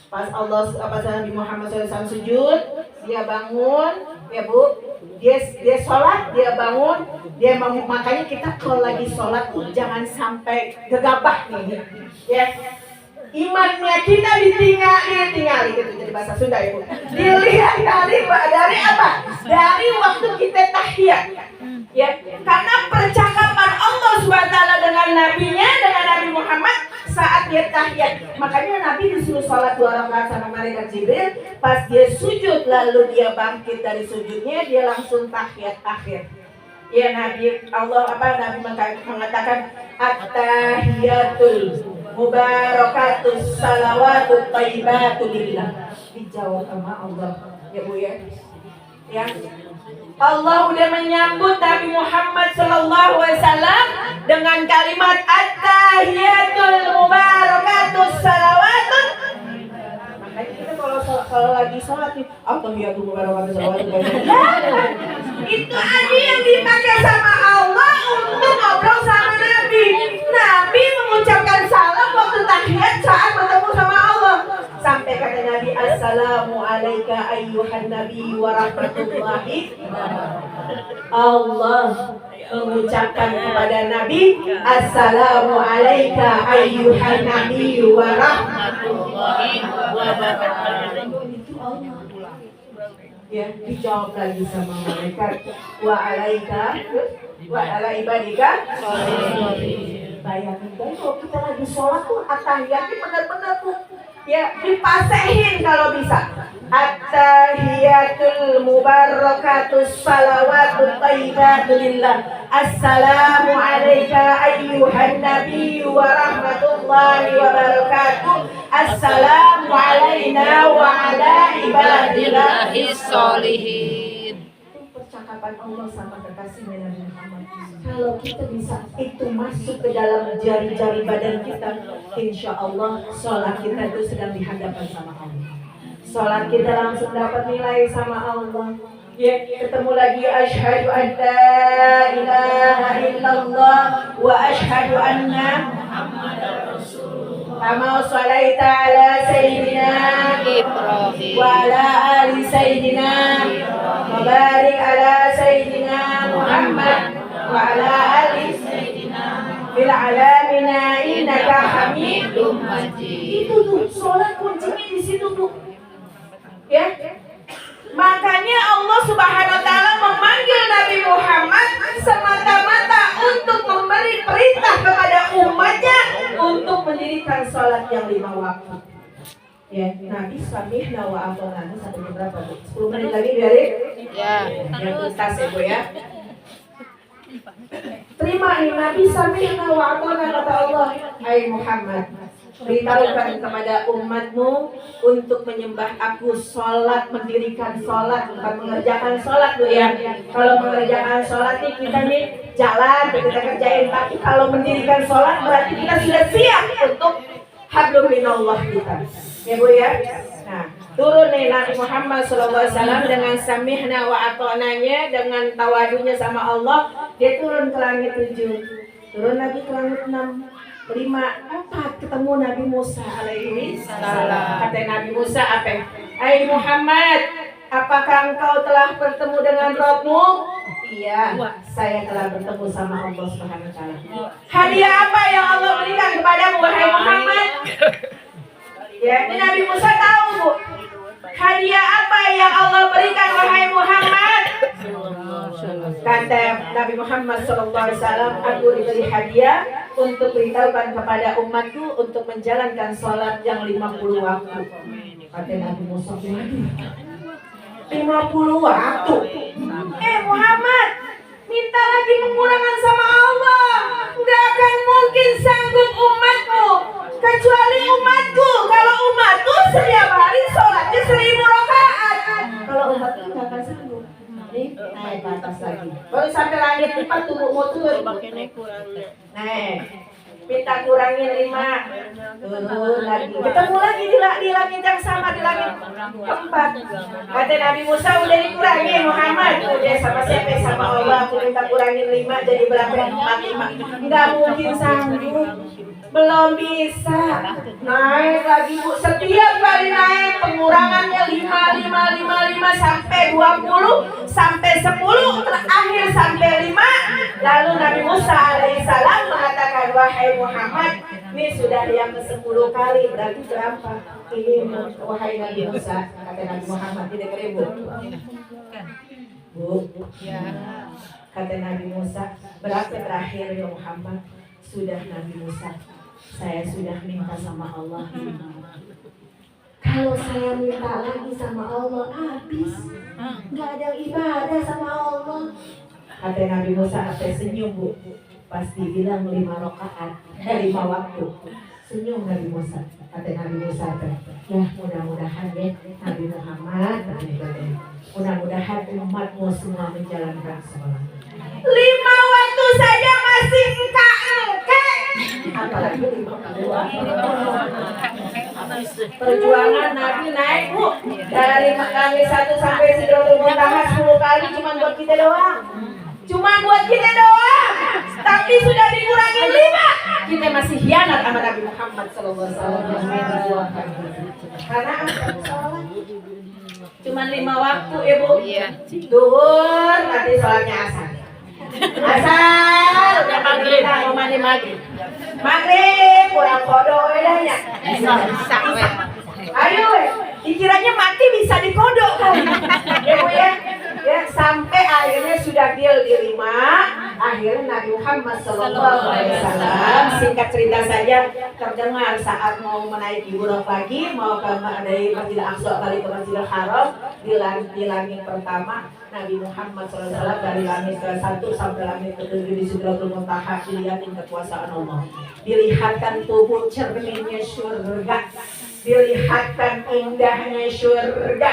Pas Nabi Muhammad SAW sujud, dia bangun, ya Bu, dia sholat, dia bangun, dia makanya kita kalau lagi sholat tuh jangan sampai gegabah nih, ya. Imannya kita ditinggali gitu, jadi bahasa Sunda ya Bu. Dilihat dari apa? Dari waktu kita tahiyat. Ya, karena percakapan Allah SWT dengan nabinya, dengan Nabi Muhammad saat dia tahiyat. Makanya Nabi disuruh sholat 2 rakaat sama malaikat Jibril. Pas dia sujud lalu dia bangkit dari sujudnya, dia langsung tahiyat akhir. Ya Nabi Nabi mengatakan at-tahiyatul mubarakatus salawatut thayyibatu lillah. Dijawab sama Allah. Ya Bu ya. Ya. Allah udah menyambut Nabi Muhammad sallallahu alaihi wasallam dengan kalimat at-tahiyatul mubarakatus salawatut. Makanya kita kalau lagi sholat nih, at-tahiyatul mubarakatus salawatut. Itu aja yang dipakai sama Allah untuk ngobrol sama Nabi. Nabi mengucapkan salam waktu tahiyat saat bertemu sama Allah. Sampai kata Nabi, assalamu alayka ayyuhan nabi wa rahmatullahi. Allah mengucapkan kepada Nabi, assalamu alayka ayyuhan nabi wa rahmatullahi wa barakatuh. Ya, dijawab lagi sama malaikat, wa alaika wa ala ibadika. Bayangin kan kalau kita lagi sholat tuh at-tahiyatnya benar-benar tuh ya dipasehin kalau bisa. At-tahiyatul mubarakatus salawatut thayyibatu lillah. Assalamu alayka ayyuhan nabi wa rahmatullahi wa barakatuh. Assalamu alayna wa ala ibadillahis sholihin. Itu percakapan Allah sama kekasihnya Nabi Muhammad. Kalau kita bisa itu masuk ke dalam jari-jari badan kita, insya Allah sholat kita itu sedang dihadapkan sama Allah. Sholat kita langsung dapat nilai sama Allah. Ya, ketemu lagi asyhadu an la ilaha illallah wa asyhadu anna Muhammadar Rasulullah. Kama shalaita ala sayyidina Ibrahim wa ala ali sayyidina wa barik ala sayyidina Muhammad wa ala ali sayyidina fil alamina innaka hamidum majid. Itu tuh sholat kuncinya di situ tuh. Ya. Makanya Allah Subhanahu wa taala memanggil Nabi Muhammad semata-mata untuk memberi perintah kepada umatnya untuk mendirikan sholat yang 5 waktu. Ya, Nabi samihna wa ata'na sampai berapa? 10 menit lagi biarin. Ya. Yang tuntas ya Bu ya. Terima nih Nabi samihna wa ata'na kata Allah. Hai Muhammad, beritahukan kepada umatmu untuk menyembah aku, sholat, mendirikan sholat, bukan mengerjakan sholat Bu ya. Kalau mengerjakan sholat nih kita nih jalan, kita kerjain, tapi kalau mendirikan sholat berarti kita sudah siap untuk hablum minallah kita. Ya Bu ya. Nah, turun nih Nabi Muhammad SAW dengan samihna wa ata'nanya, dengan tawadunya sama Allah, dia turun ke langit 7, turun lagi ke langit 6, 5, 4 ketemu Nabi Musa alaihi salam. Kata Nabi Musa apa? Hai Muhammad, apakah engkau telah bertemu dengan Rabbmu? Iya, saya telah bertemu sama Allah Subhanahu wa taala. Hadiah apa yang Allah berikan kepadamu wahai Muhammad? Ya, ini Nabi Musa tahu Bu. Hadiah apa yang Allah berikan wahai Muhammad? Kata Nabi Muhammad SAW, aku diberi hadiah untuk beritahukan kepada umatku untuk menjalankan sholat yang 50 waktu. Kata Nabi Musa, 50 waktu? Muhammad, minta lagi pengurangan sama Allah. Gak akan mungkin sanggup umatku, kecuali umatku. Kalau umatku setiap hari sholatnya 1000 rakaat. Kalau umatku gak akan sanggup. Naik ke atas lagi. Baru sampai langit 4 tubuh mau turun. Naik. Minta kurangin 5. Turun lagi. Ketemu lagi di langit yang sama, di langit 4. Kata Nabi Musa, udah dikurangin Muhammad. Udah sama siapa? Sama Allah. Aku minta kurangin 5 jadi berapa? 45. Enggak mungkin sanggup. Belum bisa. Naik lagi Bu. Setiap kali naik pengurangannya 5 sampai 20 sampai 10, terakhir sampai 5. Lalu Nabi Musa alaihissalam mengatakan, wahai Muhammad, ini sudah yang ke-10 kali, berarti berapa? Ini wahai Nabi Musa, kata Nabi Muhammad, tidak Bu. Bu, ya. Kata Nabi Musa, berapa terakhir ya Muhammad? Sudah Nabi Musa. Saya sudah minta sama Allah 5 waktu. Kalau saya minta lagi sama Allah habis, nggak ada ibadah sama Allah. Kata Nabi Musa, apa senyum bu? Pasti bilang 5 rakaat, 5 waktu. Senyum Nabi Musa. Kata Nabi Musa, ya mudah-mudahan ya Nabi Muhammad, mudah-mudahan umatmu semua menjalankan sholat. 5 waktu saja masih engkak-engkak. Apalagi 52. Perjuangan Nabi naik bu dari kami 1 sampai Sidratul Muntaha 10 kali cuma buat kita doang. Tapi sudah dikurangi 5. Kita masih hianat sama Nabi Muhammad SAW. Karena cuma 5 waktu ibu. Duhur nanti sholatnya asar. Udah maghrib, mau mandi maghrib. Maghrib pulang kodok bedanya. Ayo dikiranya mati bisa dikodok kali. Ya sampai akhirnya sudah deal di 5. Akhirnya Nabi Muhammad SAW, singkat cerita saja, terdengar saat mau menaiki buruk lagi, mau ke dari Masjidil Aqsa kali ke Masjidil Haram, di langit pertama Nabi Muhammad SAW dari langit ke-1 sampai langit ke-7 di Sidratul Muntaha dilihatin kekuasaan Allah, dilihatkan tubuh cerminnya surga, dilihatkan indahnya surga,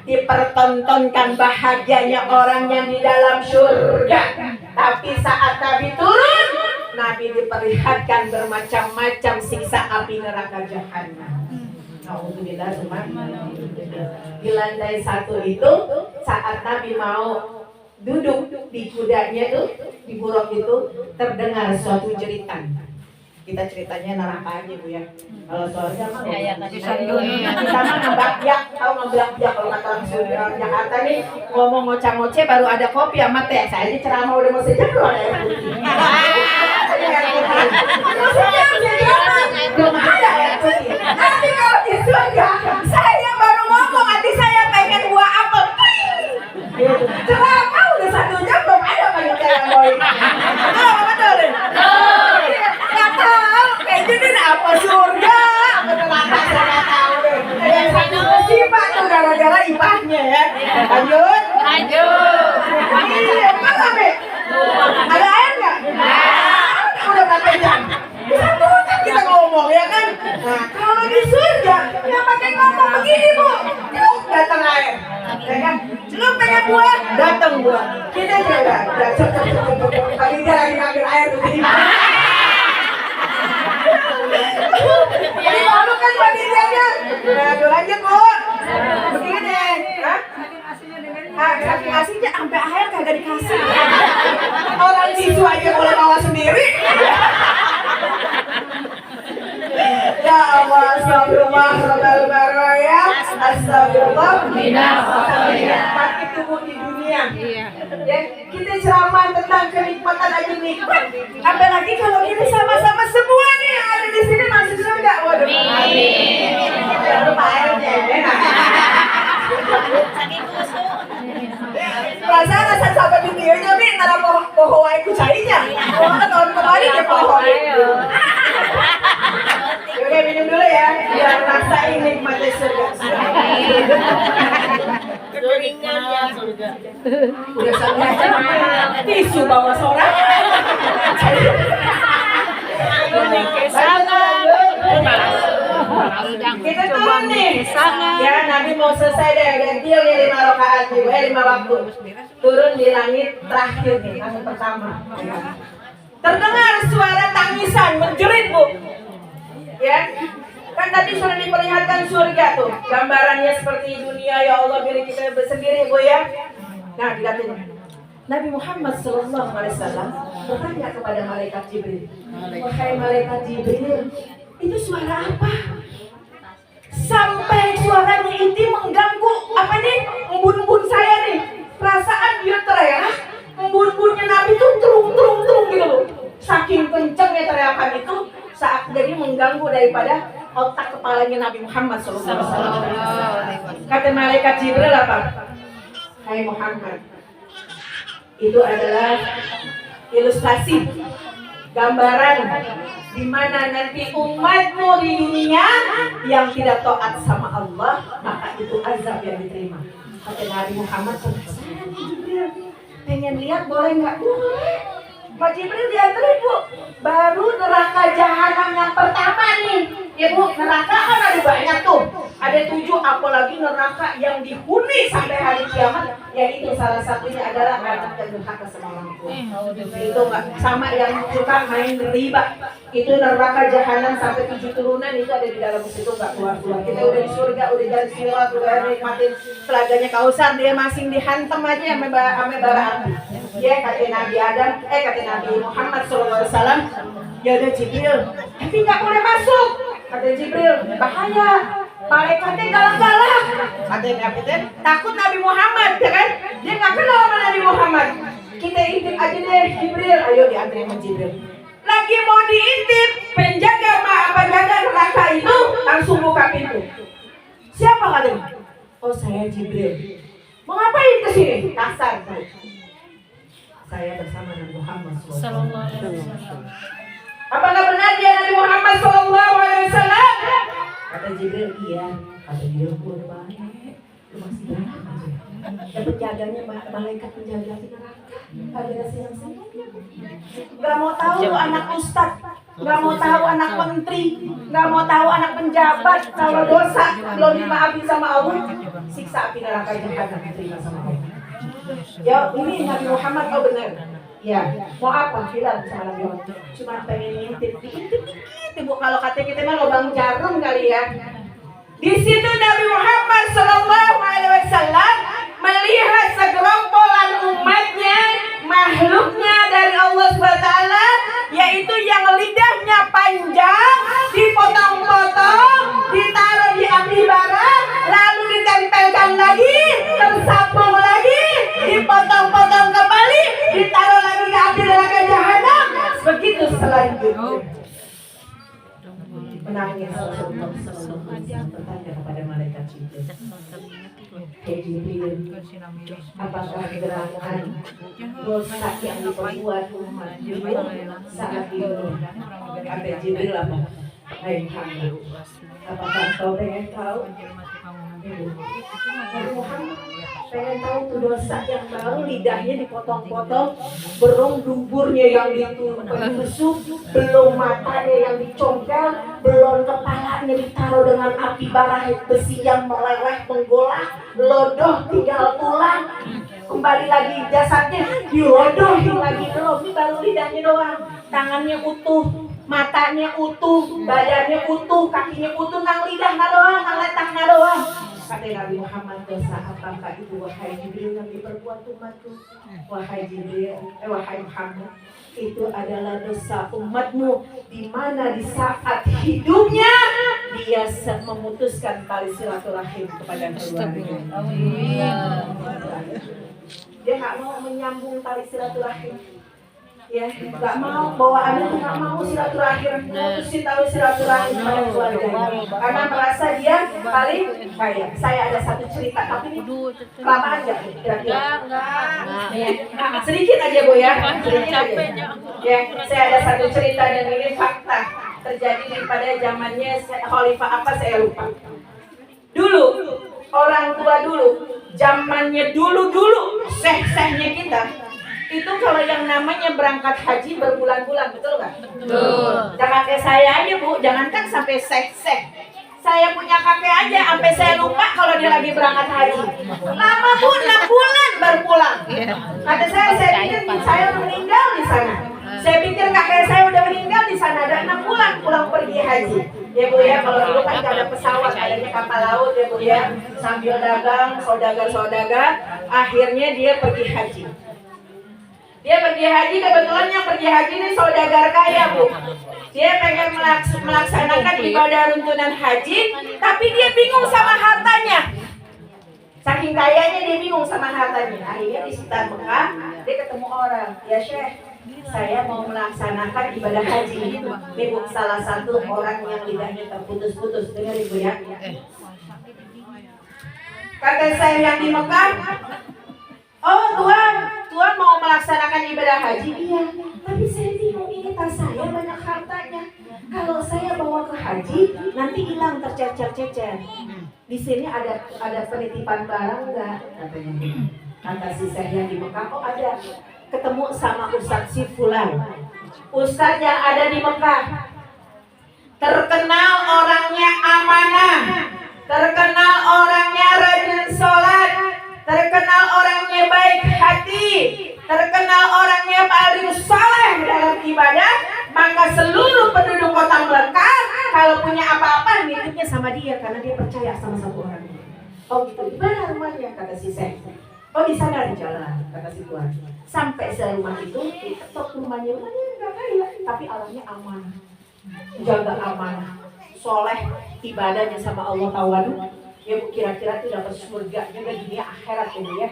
dipertontonkan bahagianya orang yang di dalam surga. Tapi saat Nabi turun, Nabi diperlihatkan bermacam-macam siksa api neraka jahanam. Alhamdulillah, di lantai 1 itu saat Nabi mau duduk di kudanya tuh, di buruk itu terdengar suatu jeritan. Kita ceritanya neraka aja bu ya. Kalau soalnya mah kita mah ngebakyak, tahu ngebakyak kalau kata orang Jakarta nih ngomong ngoceh-ngoceh baru ada kopi sama teh. Saya ini ceramah udah mau sejam belum ada air putih. Maksudnya belum ada air putih. Nanti kalau di surga saya baru ngomong hati saya pengen buah apel. Ceramah udah 1 jam belum ada pakai telemboy. Betul. Jadi apa surga? Apa neraka saya nggak tahu deh. Yang satu musibah tuh gara-gara ipahnya ya. Lanjut. Iya, mana be? Ada air nggak? Udah berapa jam? Bisa kan kita ngomong ya kan? Nah kalau di surga ya pakai ngomong begini bu. Celuk datang air. Ya kan? Celuk pengen buah, datang buah. Kita juga. Tapi dia lagi ngambil air tuh di mana? Jadi malu kan panitianya. Nah, lanjut bu. Begini. Saking aslinya sampai akhir kagak dikasih. Orang tisu aja boleh bawa sendiri. Ya Allah, astagfirullah, rabbal baraya, astagfirullah, pakai tubuh di dunia. Ya, kita ceramah tentang kenikmatan aja nikmat. Apalagi kalau kita sama-sama semua nih yang ada di sini masuk surga. Waduh. Amin. Jangan lupa airnya. Perasaan rasa sahabat di videonya nih antara pohon wae kucainya. Kan tahun kemarin dia pohon. Oke, minum dulu ya, biar rasain nikmatnya surga. Surga. Udah sampai tisu bawa sorak. Kita turun nih. Ya, Nabi mau selesai deh, ganti nih 5 rakaat nih, 5 waktu. Turun di langit terakhir nih, langit pertama. Terdengar suara tangisan menjerit bu. Ya, kan tadi sudah diperlihatkan surga tuh, gambarannya seperti dunia ya Allah milik kita sendiri bu ya. Nah, dilihatin Nabi Muhammad SAW bertanya kepada malaikat Jibril, wahai malaikat Jibril, itu suara apa? Sampai suaranya itu mengganggu apa nih? Embun-embun saya nih. Perasaan dia teriak, embun-embunnya Nabi tuh terung gitu loh. Saking kencengnya teriakan itu saat jadi mengganggu daripada otak kepalanya Nabi Muhammad SAW. Kata malaikat Jibril apa? Hai Muhammad, itu adalah ilustrasi gambaran di mana nanti umatmu di dunia yang tidak taat sama Allah, maka itu azab yang diterima. Kata Nabi Muhammad penasaran Jibril, pengen lihat boleh nggak? Boleh. Pak Jibril diantarin Bu, baru neraka jahanam yang pertama nih. Ya Bu, neraka kan ada banyak tuh, ada 7, apalagi neraka yang dihuni sampai hari kiamat. Ya itu salah satunya adalah anak yang durhaka sama orang tua. Itu nggak sama yang suka main riba. Itu neraka jahanam sampai 7 turunan itu ada di dalam situ, nggak keluar-keluar. Kita udah di surga, udah jalan sirat, udah nikmatin telaganya Kausar, dia masing dihantam aja sama bara api. Ya kata Nabi Adam, kata Nabi Muhammad SAW, ya udah Jibril, tapi nggak boleh masuk. Kata Jibril, bahaya, malaikatnya galak-galak. Kata Nabi, takut Nabi Muhammad, ya kan? Dia nggak kenal sama Nabi Muhammad. Kita intip aja deh Jibril, ayo diantarin sama Jibril. Lagi mau diintip, penjaga neraka itu langsung buka pintu. Siapa katanya? Oh saya Jibril. Mau ngapain kesini? Kasar. Saya bersama Nabi Muhammad SAW. Apakah benar dia Nabi Muhammad SAW? Kata Jibril, iya. Kata Jibril, udah baik. Lu masih banyak aja. Dan penjaganya malaikat penjaga di neraka. Kagak ada siang-siang. Gak mau tahu anak ustad, gak mau tahu anak menteri, gak mau tahu anak penjabat. Kalau dosa belum dimaafin sama Allah, siksa api neraka jahanam diterima sama Allah. Ya ini Nabi Muhammad, oh benar. Ya, mau apa? Bilang sama Nabi Muhammad. Cuma pengen ngintip dikit. Ibu kalau kata kita mah lubang jarum kali ya. Di situ Nabi Muhammad SAW melihat segerombolan umatnya, makhluknya dari Allah SWT, yaitu yang lidahnya panjang, dipotong-potong, ditaruh di api bara, lalu ditempelkan lagi, tersambung lagi, dipotong-potong kembali, ditaruh lagi ke api neraka jahanam. Begitu selanjutnya. Menangis Rasulullah SAW bertanya kepada malaikat Jibril, "Hei Jibril, apakah gerakan dosa yang diperbuat umatmu saat ini?" Kata Jibril, "Apa? Hai Muhammad, apakah kau pengen tahu?" Nabi Muhammad pengen tahu tuh dosa yang baru, lidahnya dipotong-potong, belum duburnya yang ditusuk, belum matanya yang dicongkel, belum kepalanya ditaruh dengan api bara besi yang meleleh menggolak, lodoh tinggal tulang, kembali lagi jasadnya dilodohin lagi, belum baru lidahnya doang, tangannya utuh, matanya utuh, badannya utuh, kakinya utuh, nang lidah doang, nang letaknya doang. Kata Nabi Muhammad, dosa apakah itu wahai Jibril yang diperbuat umatku? Wahai Jibril, wahai Muhammad, itu adalah dosa umatmu di mana di saat hidupnya dia memutuskan tali silaturahim kepada keluarga. Dia nggak mau menyambung tali silaturahim. Ya, nggak mau, bawaannya tuh nggak mau silaturahim, mutusin tali silaturahim pada keluarga, karena merasa dia paling kaya. Saya ada satu cerita, tapi ini kelamaan nggak? Kira-kira? Nggak. Sedikit aja Bu ya, sedikit aja. Ya, saya ada satu cerita dan ini fakta terjadi pada zamannya Khalifah apa saya lupa. Dulu orang tua dulu, zamannya dulu seh-sehnya kita. Itu kalau yang namanya berangkat haji berbulan-bulan, betul nggak? Betul. Jangan kayak saya aja Bu, jangankan sampai seh-seh. Saya punya kakek aja, sampai saya lupa kalau dia lagi berangkat haji. Lama Bu, 6 bulan baru pulang. Kata saya pikir saya udah meninggal di sana. Saya pikir kakek saya udah meninggal di sana, ada 6 bulan pulang pergi haji. Ya Bu ya, kalau dulu kan nggak ada pesawat, adanya kapal laut ya Bu ya. Sambil dagang, saudagar, akhirnya dia pergi haji. Dia pergi haji, kebetulan yang pergi haji ini saudagar kaya Bu. Dia pengen melaksanakan ibadah runtunan haji, tapi dia bingung sama hartanya. Saking kayanya dia bingung sama hartanya. Akhirnya di sekitar Mekah, dia ketemu orang. Ya Syekh, saya mau melaksanakan ibadah haji. Ini Bu, salah satu orang yang lidahnya terputus-putus. Dengar Ibu ya. Kata saya yang di Mekah, "Oh Tuhan mau melaksanakan ibadah haji." "Iya, tapi saya bingung ini ini tas saya banyak hartanya. Kalau saya bawa ke haji, nanti hilang tercecer-cecer. Di sini ada penitipan barang enggak? Katanya. Kata si Syekh yang di Mekah, oh ada. Ketemu sama Ustadz si Fulan. Ustadz yang ada di Mekah. Terkenal orangnya amanah. Terkenal orangnya rajin sholat. Terkenal orangnya baik hati. Terkenal orangnya paling saleh dalam ibadah. Maka seluruh penduduk kota Mekah kalau punya apa-apa nitipnya sama dia karena dia percaya sama satu orang. Oh gitu, di mana rumahnya? Kata si Syekh. Oh di sana di jalan, kata si Tuan. Sampai rumah itu, diketok rumahnya nggak kaya, tapi Allahnya amanah, jaga amanah, soleh, ibadahnya sama Allah tawadu. Ya bu, kira-kira tuh dapat surga juga dunia akhirat ini ya.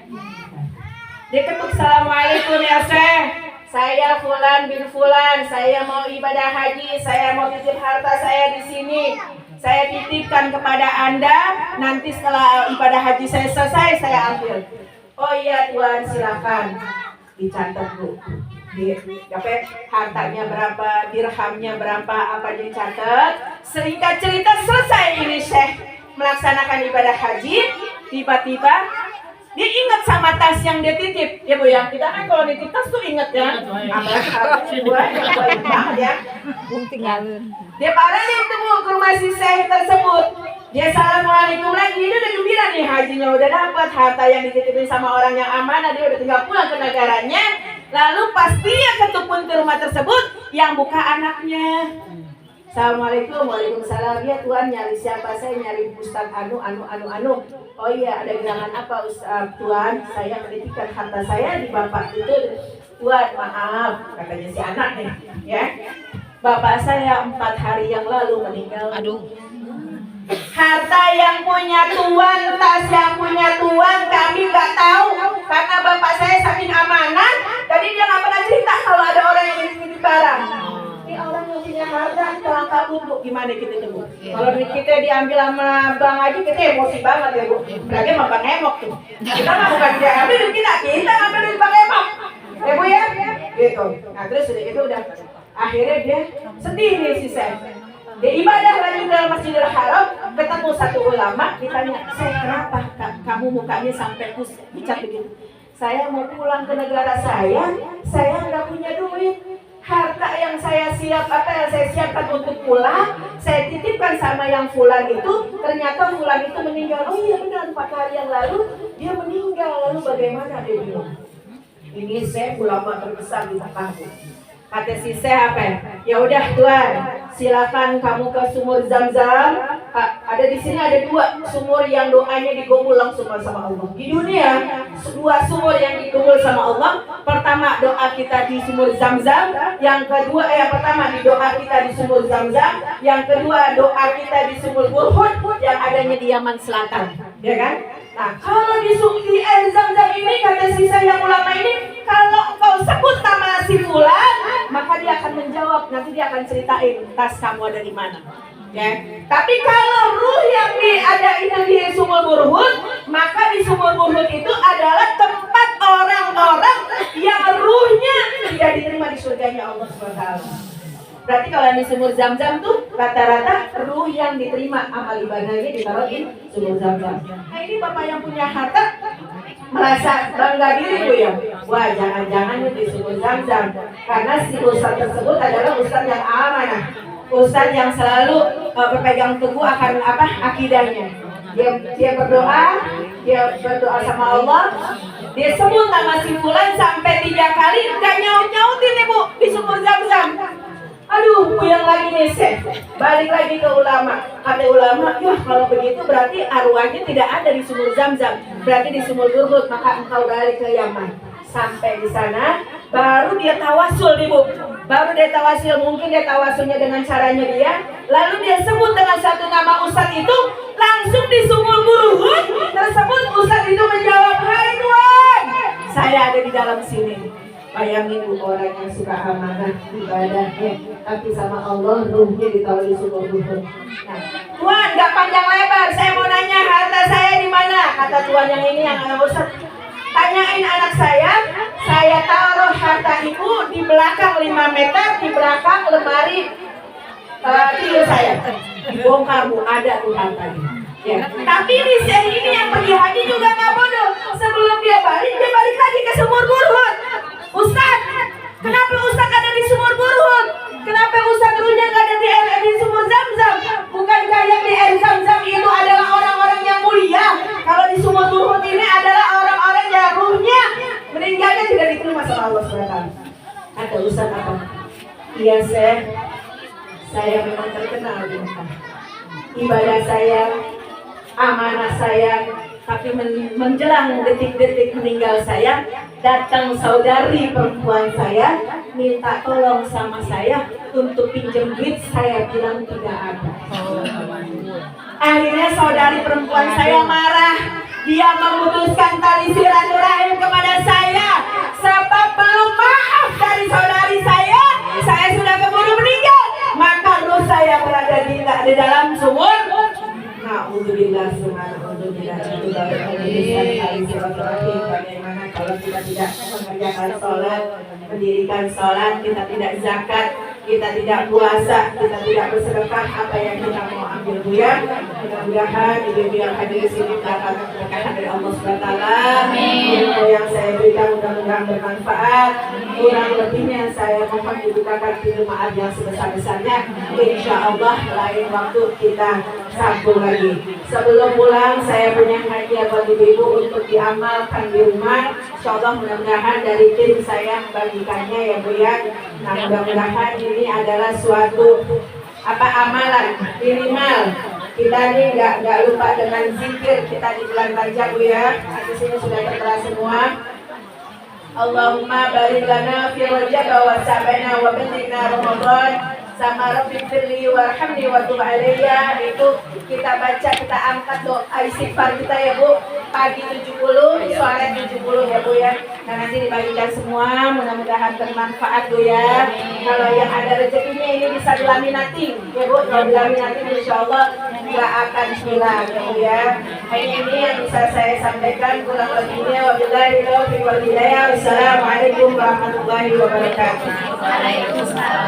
Dia ketuk, assalamualaikum ya Syekh. Saya Fulan bin Fulan, saya mau ibadah haji, saya mau titip harta saya di sini. Saya titipkan kepada Anda, nanti setelah ibadah haji saya selesai, saya ambil. Oh iya Tuan, silakan. Dicatat Bu. Hartanya berapa, dirhamnya berapa, apa dicatat. Singkat cerita selesai ini Syekh melaksanakan ibadah haji. Tiba-tiba dia ingat sama tas yang dia titip. Ya Bu ya, kita kan kalau nitip tas tuh ingat ya. Apalagi harusnya dua yang baik banget ya. Dia parah nih itu Bu ke rumah si Syekh tersebut. Dia assalamualaikum lagi, dia udah gembira nih hajinya udah dapat, harta yang dititipin sama orang yang amanah, dia udah tinggal pulang ke negaranya. Lalu pas dia ketepun ke rumah tersebut, yang buka anaknya. Assalamualaikum, waalaikumsalam. Ya Tuan, nyari siapa? Saya nyari Ustadz anu. Oh iya, ada gerangan apa Ustadz Tuan? Saya menitipkan harta saya di bapak itu. Tuan, maaf, katanya si anak nih, ya. Bapak saya 4 hari yang lalu meninggal. Aduh. Harta yang punya Tuan, tas yang punya Tuan, kami nggak tahu karena bapak saya saking amanah. Tadi dia nggak pernah cerita kalau ada orang yang nitip barang. Ini orang yang punya harta telah kabur Bu, gimana kita tuh Bu? Kalau duit kita diambil sama bank aja kita emosi banget ya Bu. Berarti sama Bang Emok tuh. Kita mah bukan dia ambil duit kita ngambil duit Bang Emok. Ya Bu ya, gitu. Nah terus udah gitu udah. Akhirnya dia sedih nih si Syekh. Dia ibadah lagi dalam Masjidil Haram, ketemu satu ulama, ditanya, Syekh kenapa kamu mukanya sampai pucat begitu? Saya mau pulang ke negara saya nggak punya duit. Harta yang saya siapkan untuk pulang, saya titipkan sama yang Fulan itu, ternyata Fulan itu meninggal. Oh iya benar, 4 hari yang lalu dia meninggal. Lalu bagaimana dia bilang? Ini Syekh ulama terbesar di Mekah. Kata si Syekh apa? Ya udah Tuan, silakan kamu ke sumur Zam-Zam. Ada di sini ada 2 sumur yang doanya digomul langsung sama Allah. Di dunia 2 sumur yang digomul sama Allah. Pertama doa kita di sumur Zam-Zam. Yang kedua yang pertama di doa kita di sumur Zam-Zam. Yang kedua doa kita di sumur Burhud yang adanya di Yaman Selatan. Ya kan? Nah kalau di air Zam-Zam ini kata si Syekh yang ulama ini, kalau kau sebut nama si Fulan, maka dia akan menjawab, nanti dia akan ceritain tas kamu ada di mana. Ya. Tapi kalau ruh yang ada itu di sumur Burhud, maka di sumur Burhud itu adalah tempat orang-orang yang ruhnya tidak diterima di surganya Allah SWT. Berarti kalau di sumur Zam-Zam tuh rata-rata ruh yang diterima amal ibadahnya ditaruh di sumur Zam-Zam. Nah ini bapak yang punya harta merasa bangga diri Bu ya. Wah jangan-jangan di sumur Zam-Zam, karena si ustaz tersebut adalah ustaz yang amanah, ustaz yang selalu berpegang teguh akan akidahnya. Dia berdoa sama Allah. Dia sebut nama si Fulan sampai 3 kali, nggak nyaut-nyautin nih Bu di sumur Zam-Zam. Aduh, puyeng lagi nih Syekh. Balik lagi ke ulama. Kata ulama, ya kalau begitu berarti arwahnya tidak ada di sumur Zam-Zam. Berarti di sumur Burhud, maka engkau balik ke Yaman. Sampai di sana, baru dia tawasul nih Bu. Baru dia tawasul, mungkin dia tawasulnya dengan caranya dia. Lalu dia sebut dengan satu nama ustadz itu, langsung di sumur Burhud tersebut ustadz itu menjawab, hai Tuan, saya ada di dalam sini. Bayangin Bu, orang yang suka amanah ibadahnya, tapi sama Allah ruhnya ditaruh di sumur Burhud. Nah, Tuan nggak panjang lebar, saya mau nanya harta saya di mana? Kata Tuan yang ini yang Ustaz, Tanyain anak saya taruh harta ibu di belakang 5 meter, di belakang lemari tidur saya. Dibongkar bu, ada tuh hartanya. Ya. Tapi ini yang pergi haji juga nggak bodoh. Sebelum dia balik lagi ke sumur Burhut. Ustaz, kenapa Ustaz ada di sumur Burhut? Kenapa Ustaz dulunya nggak ada di sumur Zam-Zam? Bukankah yang di air Zam-Zam itu adalah orang-orang yang mulia? Kalau di sumur Burhut ini adalah orang-orang yang ruhnya meninggalnya tidak diterima sama Allah SWT. Kata Ustaz apa? Iya saya memang terkenal di Mekah. Ibadah saya, amanah saya, tapi menjelang detik-detik meninggal saya, datang saudari perempuan saya, minta tolong sama saya untuk pinjam duit, saya bilang tidak ada. Akhirnya saudari perempuan saya marah, dia memutuskan tali silaturahim kepada saya, sebab belum maaf dari saudari saya sudah keburu meninggal, maka roh saya berada di dalam sumur. Alhamdulillah, alhamdulillah. Itu baru menuliskan tali silaturahim. Bagaimana kalau kita tidak mengerjakan sholat, mendirikan sholat, kita tidak zakat, kita tidak puasa, kita tidak bersedekah, apa yang kita mau ambil bu ya? Mudah-mudahan ibu-ibu yang hadir di sini mendapatkan keberkahan dari Allah SWT. Ilmu yang saya berikan mudah-mudahan bermanfaat. Kurang lebihnya saya mohon dibukakan pintu maaf yang sebesar-besarnya. Insya Allah lain waktu kita sambung lagi. Sebelum pulang saya punya hadiah buat ibu-ibu untuk diamalkan di rumah. Insya Allah mudah-mudahan dari tim saya membagikannya ya bu ya. Nah mudah-mudahan ini adalah suatu amalan minimal. Kita nih nggak lupa dengan zikir kita di bulan Rajab bu ya. Di sini sudah tertera semua. Allahumma barik lana fi Rajab wa sabana wa ballighna Ramadan. Sama Rabbi firli warhamni wa tub alayya. Itu kita baca, kita angkat doa istighfar kita ya bu. Pagi 70, sore 70 ya bu ya. Nah nanti dibagikan semua, mudah-mudahan bermanfaat bu ya. Kalau yang ada rezekinya ini bisa dilaminating ya bu. Kalau dilaminating insya Allah nggak akan hilang ya bu ya. Ini yang bisa saya sampaikan, kurang lebihnya wabillahi taufiq wal hidayah. Wassalamualaikum warahmatullahi wabarakatuh. Waalaikumsalam.